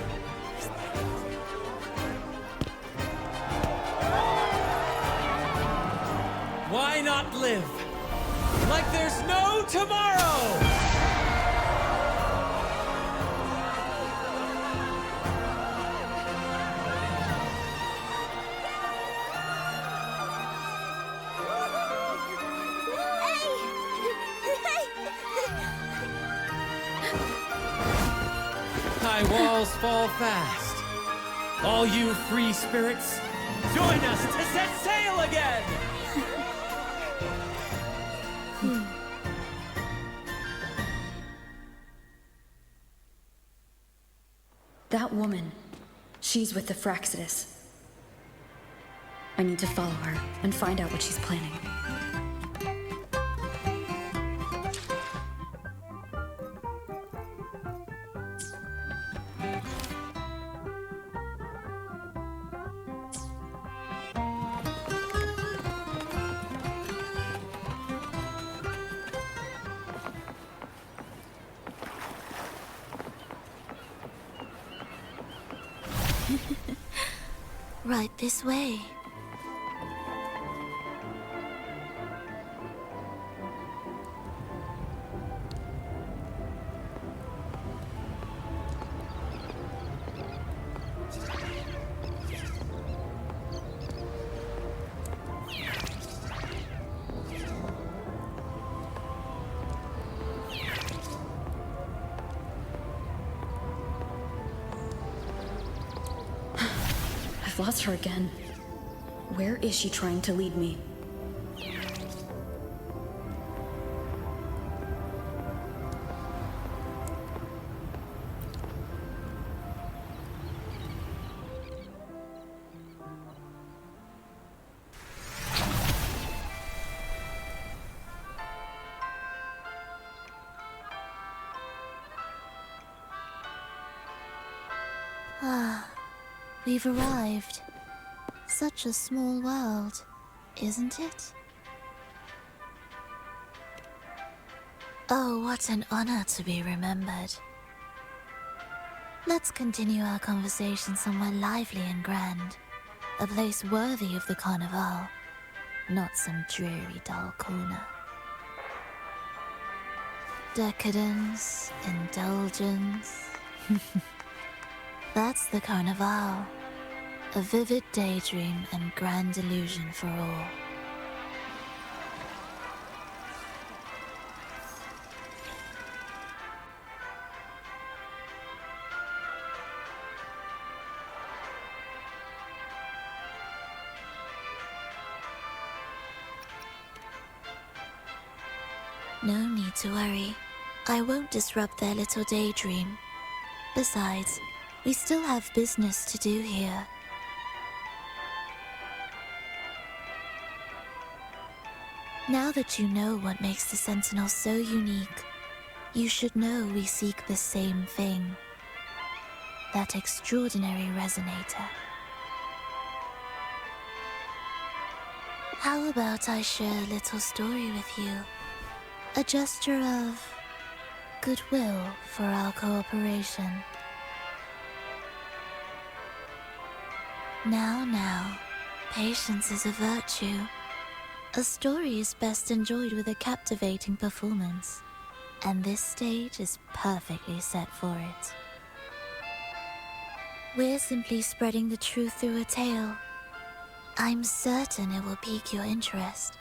Why not live like there's no tomorrow? High walls fall fast. All you free spirits, join us to set sail again! That woman, she's with the Fraxidus. I need to follow her and find out what she's planning. Right this way. I've lost her again. Where is she trying to lead me? Ah, we've arrived. Such a small world, isn't it? Oh, what an honor to be remembered. Let's continue our conversation somewhere lively and grand. A place worthy of the Carnival, not some dreary, dull corner. Decadence, indulgence. That's the Carnival. A vivid daydream and grand illusion for all. No need to worry. I won't disrupt their little daydream. Besides, we still have business to do here. Now that you know what makes the Sentinel so unique, you should know we seek the same thing. That extraordinary resonator. How about I share a little story with you? A gesture of goodwill for our cooperation. Now, patience is a virtue. A story is best enjoyed with a captivating performance, and this stage is perfectly set for it. We're simply spreading the truth through a tale. I'm certain it will pique your interest,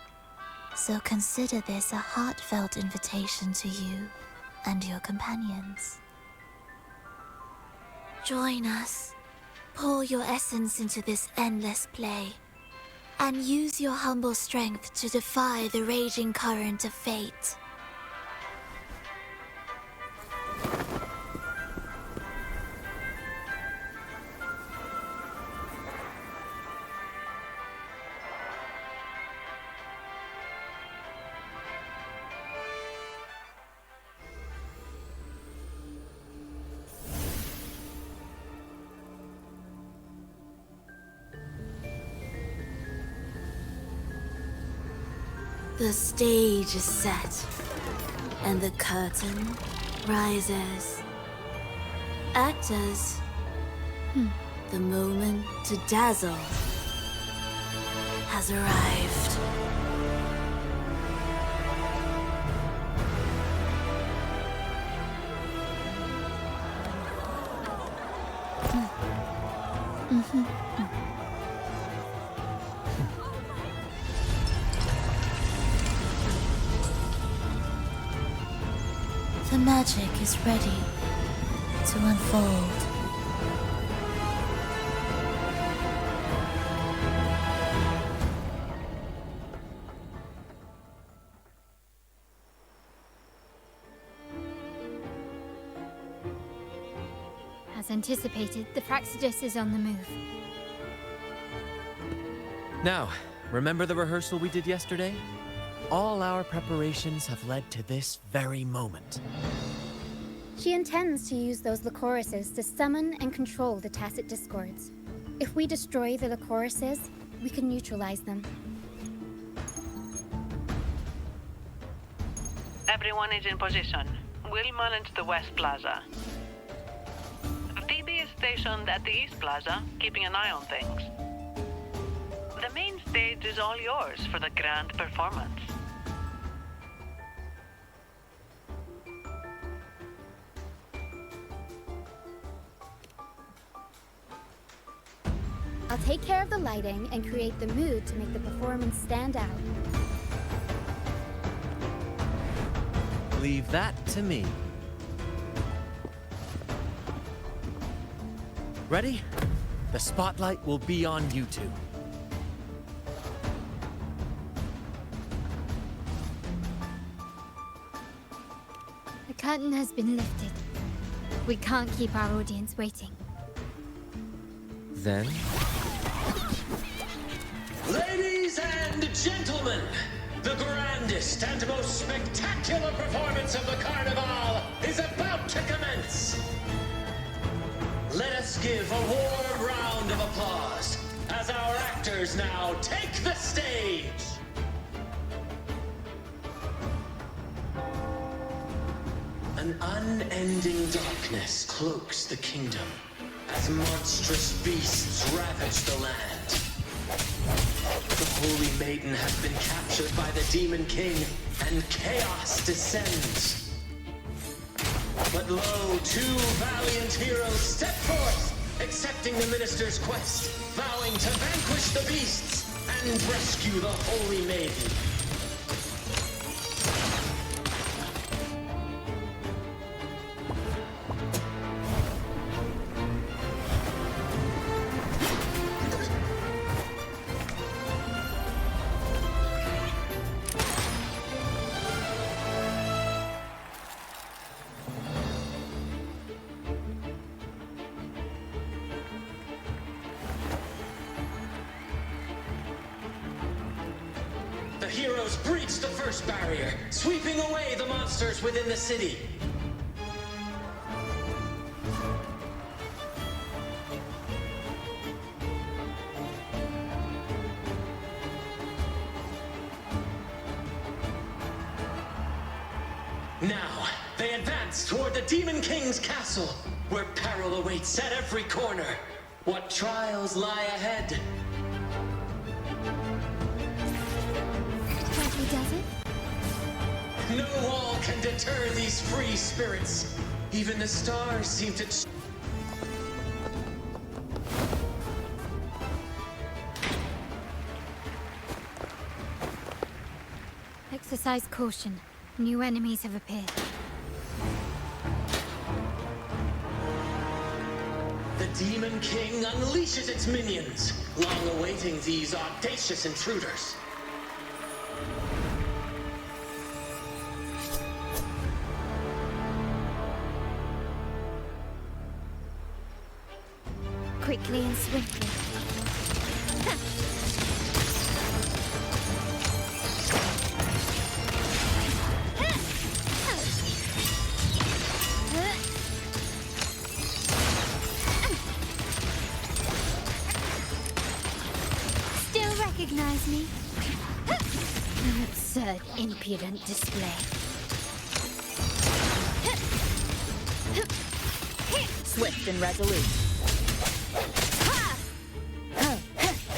so consider this a heartfelt invitation to you and your companions. Join us. Pour your essence into this endless play, and use your humble strength to defy the raging current of fate. The stage is set, and the curtain rises. Actors, the moment to dazzle has arrived. The magic is ready to unfold. As anticipated, the Praxidus is on the move. Now, remember the rehearsal we did yesterday? All our preparations have led to this very moment. She intends to use those Lycorises to summon and control the Tacit Discords. If we destroy the Lycorises, we can neutralize them. Everyone is in position. We'll manage the West Plaza. Phoebe is stationed at the East Plaza, keeping an eye on things. all yours for the grand performance. I'll take care of the lighting and create the mood to make the performance stand out. Leave that to me. Ready? The spotlight will be on you two. The curtain has been lifted. We can't keep our audience waiting. Then? Ladies and gentlemen, the grandest and most spectacular performance of the Carnival is about to commence. Let us give a warm round of applause as our actors now take the stage. An unending darkness cloaks the kingdom as monstrous beasts ravage the land. The Holy Maiden has been captured by the Demon King, and chaos descends. But lo, two valiant heroes step forth, accepting the minister's quest, vowing to vanquish the beasts and rescue the Holy Maiden. The heroes breach the first barrier, sweeping away the monsters within the city. Now, they advance toward the Demon King's castle, where peril awaits at every corner. What trials lie ahead? Does it? No wall can deter these free spirits. Even the stars seem to... Exercise caution. New enemies have appeared. The Demon King unleashes its minions, long awaiting these audacious intruders. Quickly and swiftly. Still recognize me? An absurd, impudent display. Swift and resolute.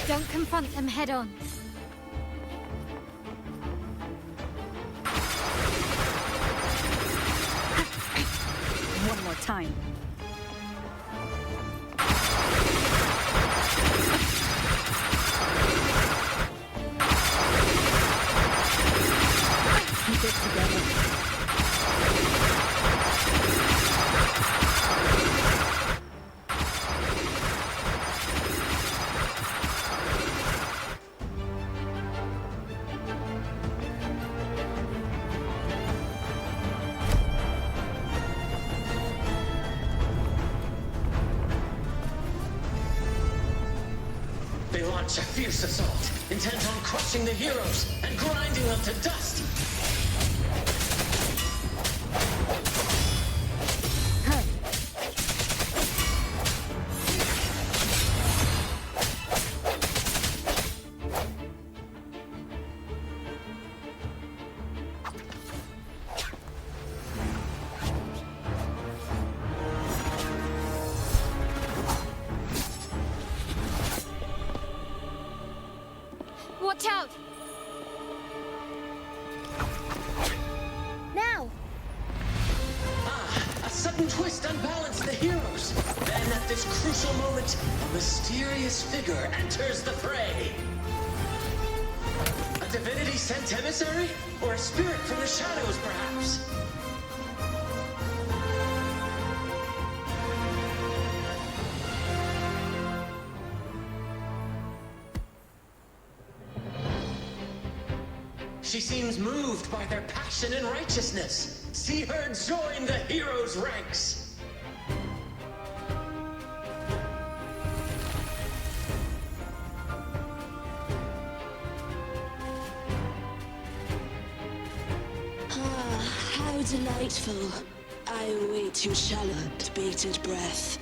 Don't confront them head on. One more time. Keep it together. They launch a fierce assault, intent on crushing the heroes and grinding them to dust. Watch out! Now! A sudden twist unbalanced the heroes. Then at this crucial moment, a mysterious figure enters the fray. A divinity sent emissary? Or a spirit from the shadows, perhaps? She seems moved by their passion and righteousness. See her join the heroes' ranks. How delightful. I await your shallow, bated breath.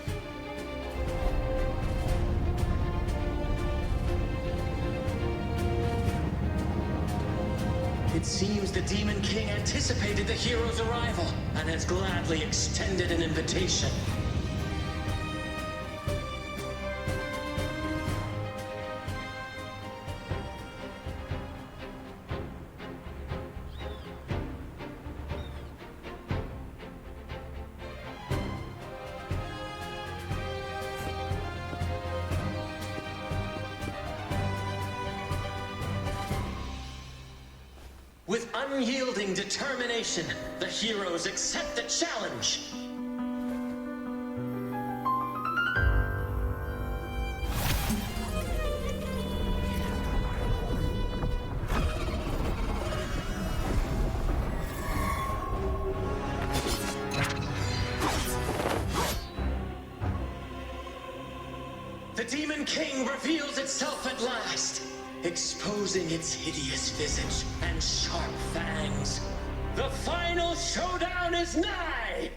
It seems the Demon King anticipated the hero's arrival and has gladly extended an invitation. With unyielding determination, the heroes accept the challenge. The Demon King reveals itself at last, exposing its hideous visage and sharp fangs. The final showdown is nigh!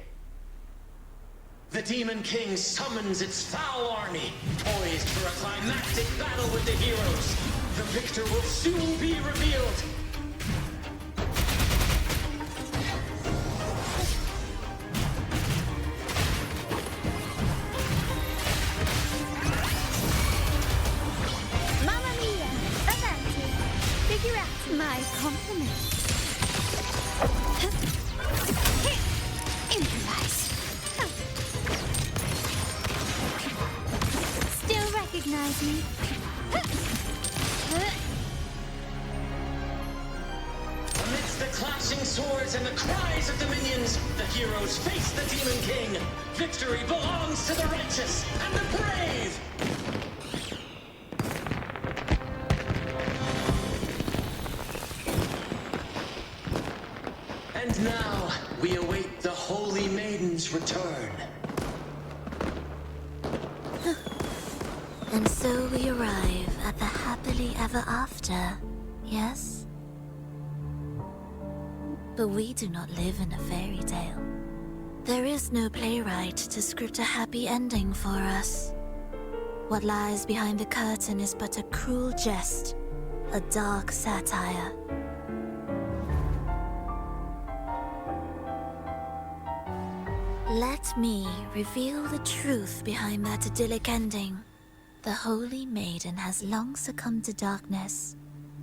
The Demon King summons its foul army, poised for a climactic battle with the heroes. The victor will soon be revealed. My compliments. Improvise. Still recognize me? Amidst the clashing swords and the cries of the minions, the heroes face the Demon King. Victory belongs to the righteous and the brave! And now, we await the Holy Maiden's return. And so we arrive at the happily ever after, yes? But we do not live in a fairy tale. There is no playwright to script a happy ending for us. What lies behind the curtain is but a cruel jest, a dark satire. Let me reveal the truth behind that idyllic ending. The Holy Maiden has long succumbed to darkness,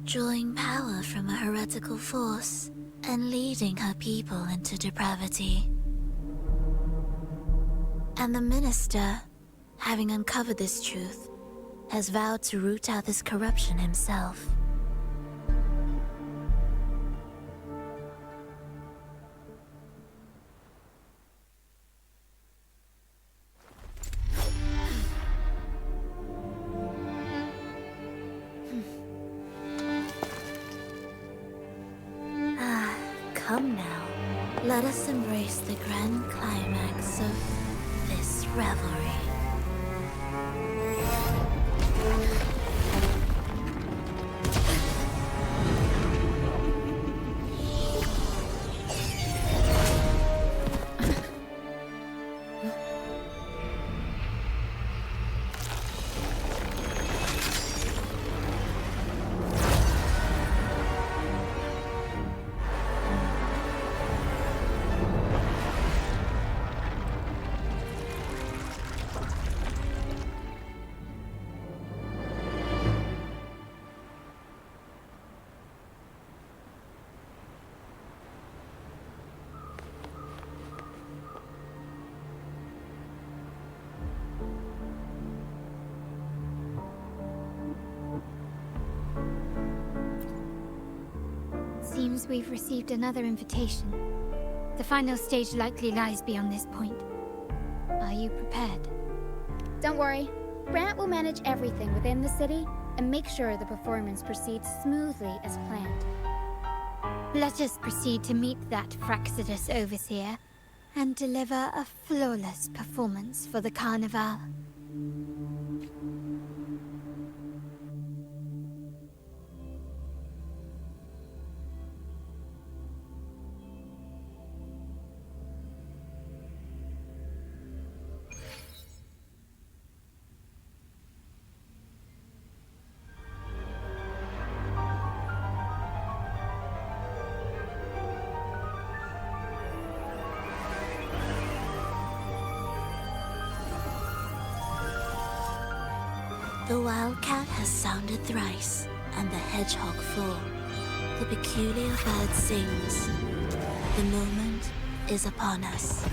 drawing power from a heretical force and leading her people into depravity. And the minister, having uncovered this truth, has vowed to root out this corruption himself. Come now, let us embrace the grand climax of this revelry. seems we've received another invitation. The final stage likely lies beyond this point. Are you prepared? Don't worry. Brant will manage everything within the city and make sure the performance proceeds smoothly as planned. Let us proceed to meet that Fraxidus overseer and deliver a flawless performance for the Carnival. The wildcat has sounded thrice, and the hedgehog four. The peculiar bird sings. The moment is upon us.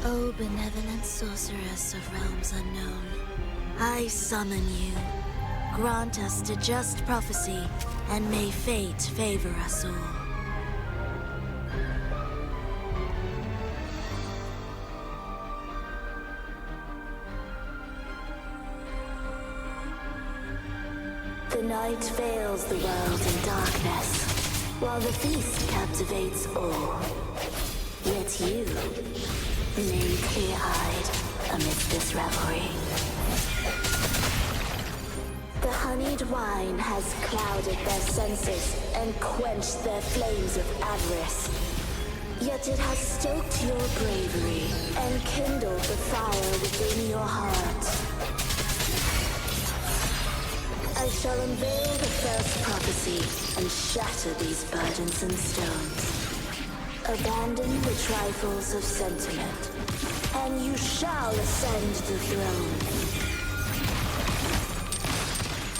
O benevolent sorceress of realms unknown, I summon you. Grant us to just prophecy, and may fate favor us all. The night veils the world in darkness, while the feast captivates all. Yet you remain clear-eyed amidst this revelry. The honeyed wine has clouded their senses and quenched their flames of avarice. Yet it has stoked your bravery and kindled the fire within your heart. I shall unveil the first prophecy and shatter these burdensome stones. Abandon the trifles of sentiment, and you shall ascend the throne.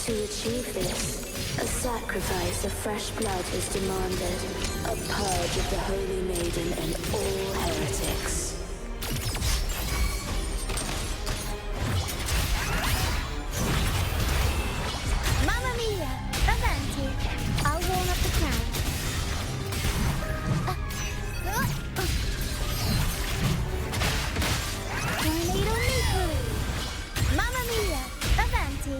To achieve this, a sacrifice of fresh blood is demanded, a purge of the Holy Maiden and all heretics. I'll warm up the crowd. Tornado nuclear! Mamma mia! Avanti!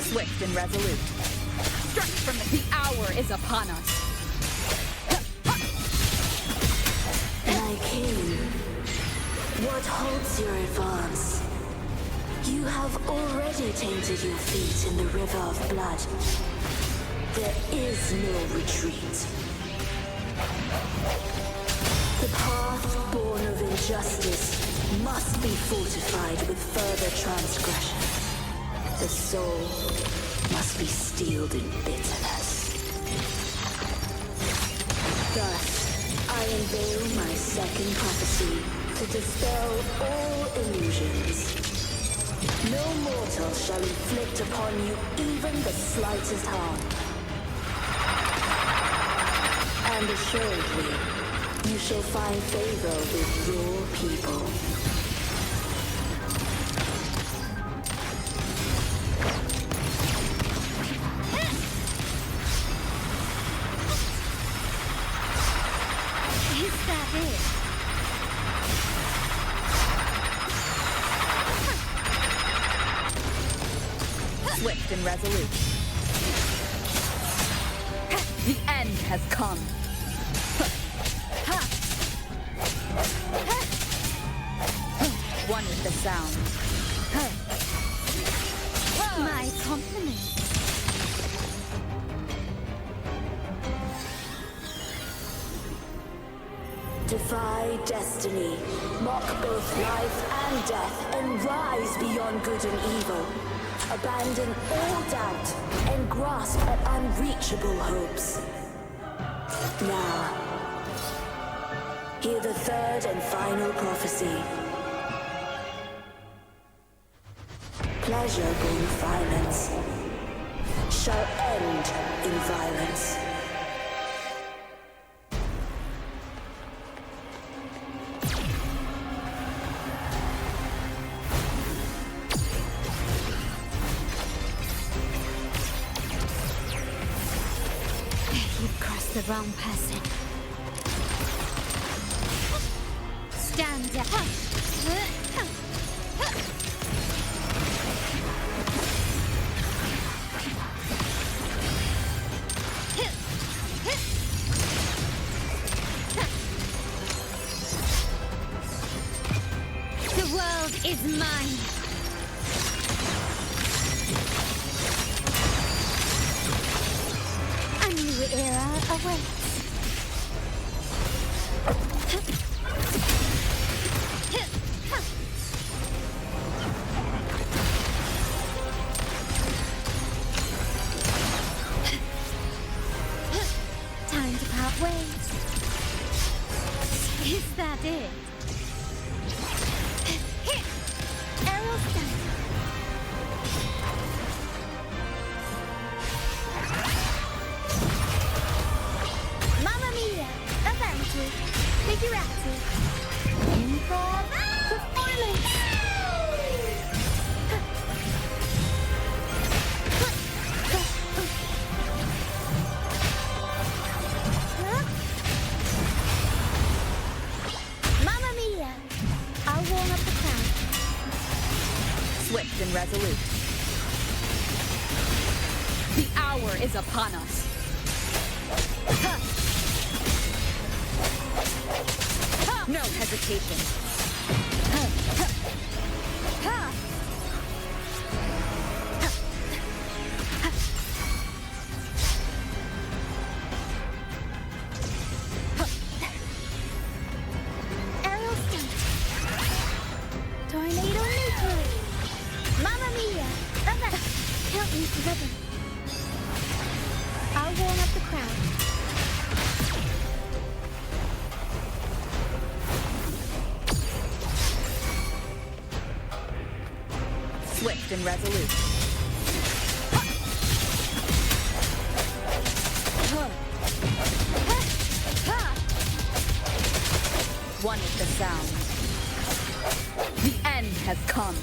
Swift and resolute. Strike from the hour is upon us. My king, what holds your advance? You have already tainted your feet in the river of blood. There is no retreat. The path born of injustice must be fortified with further transgression. The soul must be steeled in bitterness. Thus, I unveil my second prophecy to dispel all illusions. No mortal shall inflict upon you even the slightest harm. And assuredly, you shall find favor with your people. Is that it? Swift and resolute. The end has come. One with the sound. My compliments. Defy destiny, mock both life and death, and rise beyond good and evil. Abandon all doubt and grasp at unreachable hopes. Now, hear the third and final prophecy. Pleasure born of violence shall end in violence. the wrong person. Stand up. The world is mine. A new era awaits. Time to part ways. Is that it? Arrow stand. Mamma mia! Adventure. Figurative. Improv. Performance. Mamma mia! I'll warm up the crowd. Swift and resolute. The hour is upon us. No hesitation. Arrow stunt. Tornado neutral. Mamma mia! Count me to rhythm. I'll warm up the crowd. Swift and resolute. One with the sound. The end has come.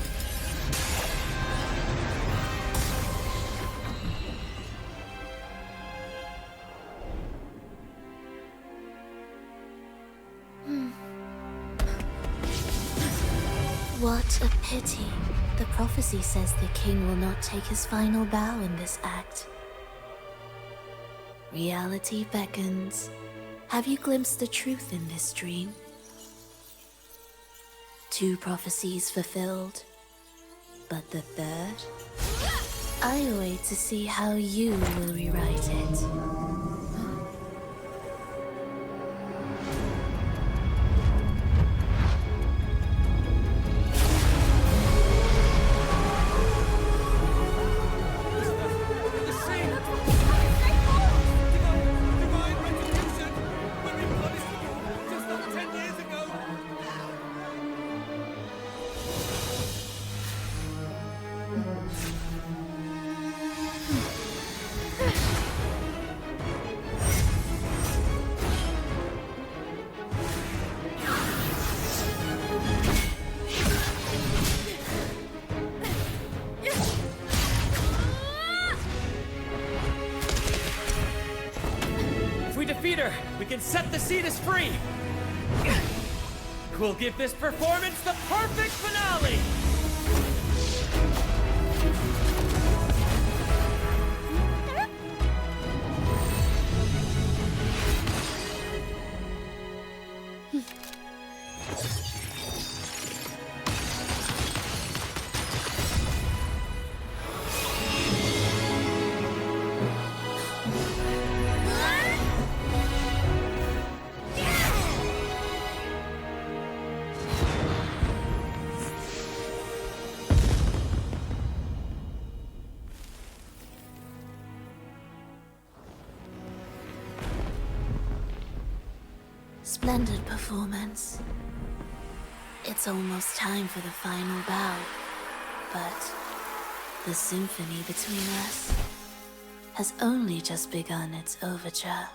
What a pity. The prophecy says the king will not take his final bow in this act. Reality beckons. Have you glimpsed the truth in this dream? 2 prophecies fulfilled, but the third? I await to see how you will rewrite it. We can set the Cetus free! We'll give this performance the perfect finale! Splendid performance. It's almost time for the final bow, but the symphony between us has only just begun its overture.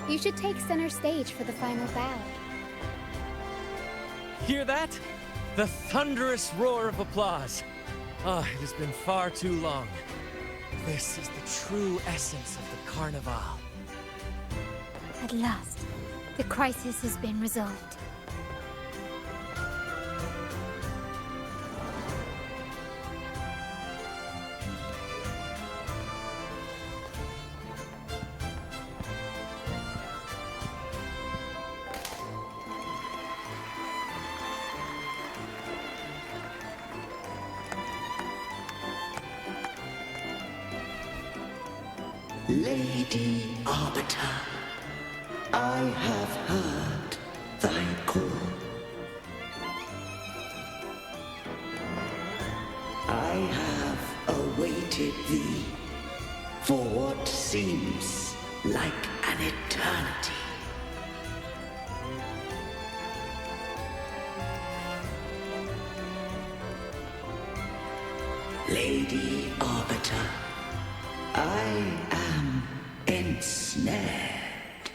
You should take center stage for the final bow. Hear that? The thunderous roar of applause. Ah, it has been far too long. This is the true essence of the Carnival. At last, the crisis has been resolved. Lady Arbiter, I have heard thy call. I have awaited thee for what seems like an eternity. Lady Arbiter, I am ensnared.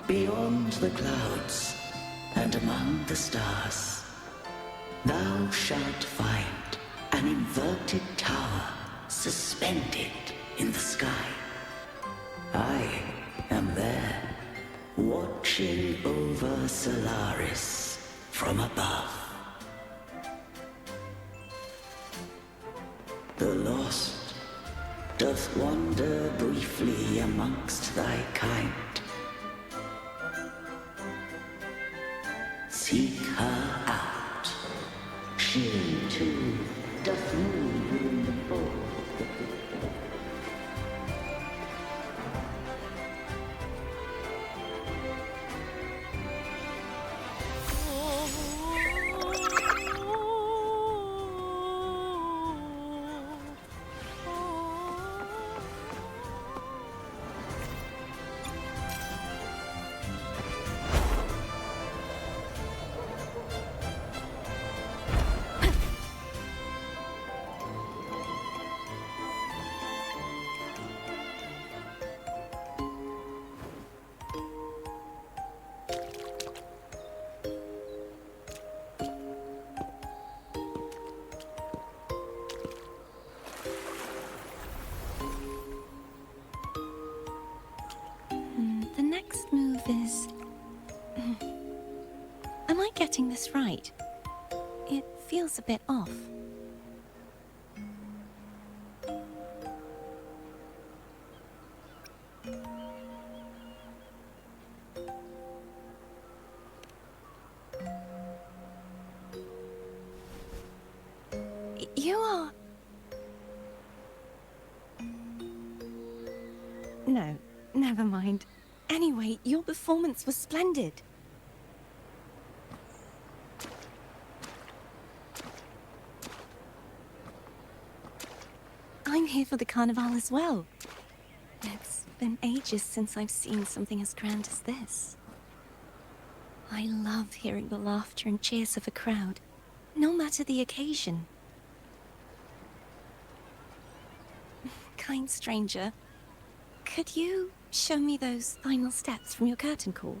Beyond the clouds and among the stars, thou shalt find an inverted tower suspended in the sky. I am there, watching over Solaris from above. The lost doth wander briefly amongst thy kind. Seek her out. She too doth move in the fold. The next move is... Am I getting this right? It feels a bit off. You are... No, never mind. Anyway, your performance was splendid. I'm here for the Carnival as well. It's been ages since I've seen something as grand as this. I love hearing the laughter and cheers of a crowd, no matter the occasion. Kind stranger, could you show me those final steps from your curtain call?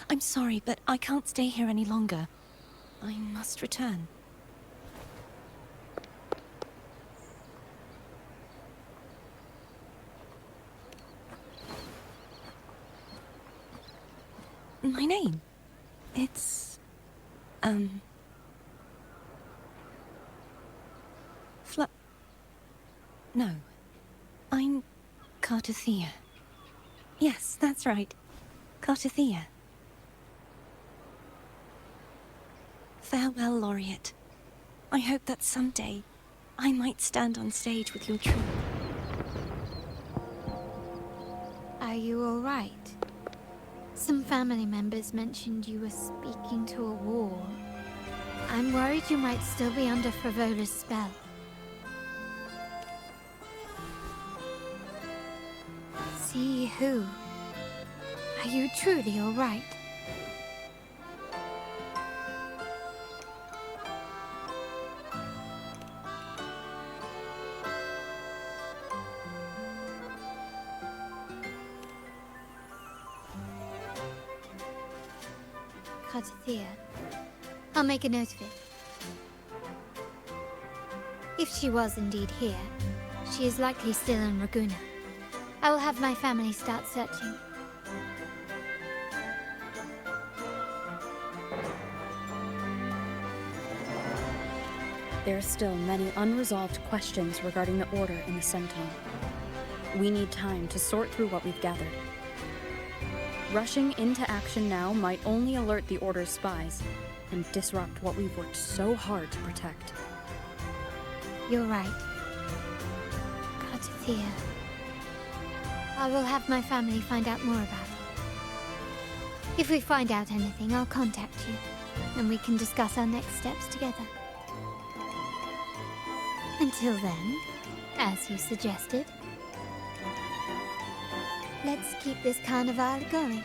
I'm sorry, but I can't stay here any longer. I must return. My name? It's... No. I'm Cartothea. Yes, that's right. Cartothea. Farewell, Laureate. I hope that someday I might stand on stage with your troupe. Are you all right? Some family members mentioned you were speaking to a wall. I'm worried you might still be under Frivola's spell. See who? Are you truly all right? Cartothea. I'll make a note of it. If she was indeed here, she is likely still in Raguna. I will have my family start searching. There are still many unresolved questions regarding the Order in the Sentinel. We need time to sort through what we've gathered. Rushing into action now might only alert the Order's spies and disrupt what we've worked so hard to protect. You're right. Cartothea. I will have my family find out more about it. If we find out anything, I'll contact you, and we can discuss our next steps together. Until then, as you suggested, let's keep this carnival going.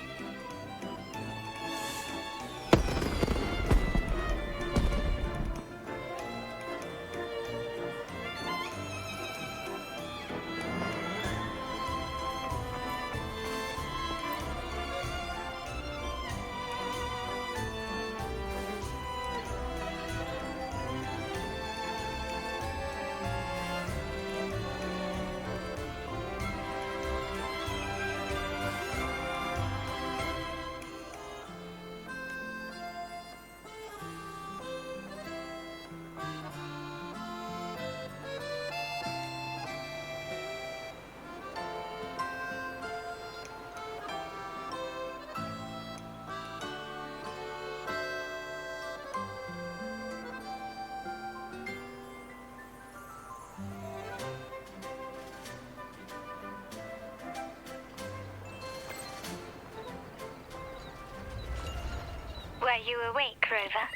Were you awake, Rover?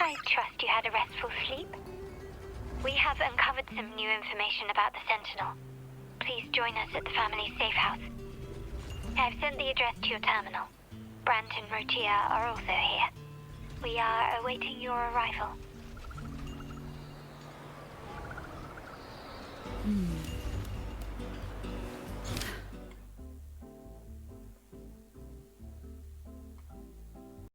I trust you had a restful sleep. We have uncovered some new information about the Sentinel. Please join us at the family's safe house. I've sent the address to your terminal. Brant and Rotia are also here. We are awaiting your arrival.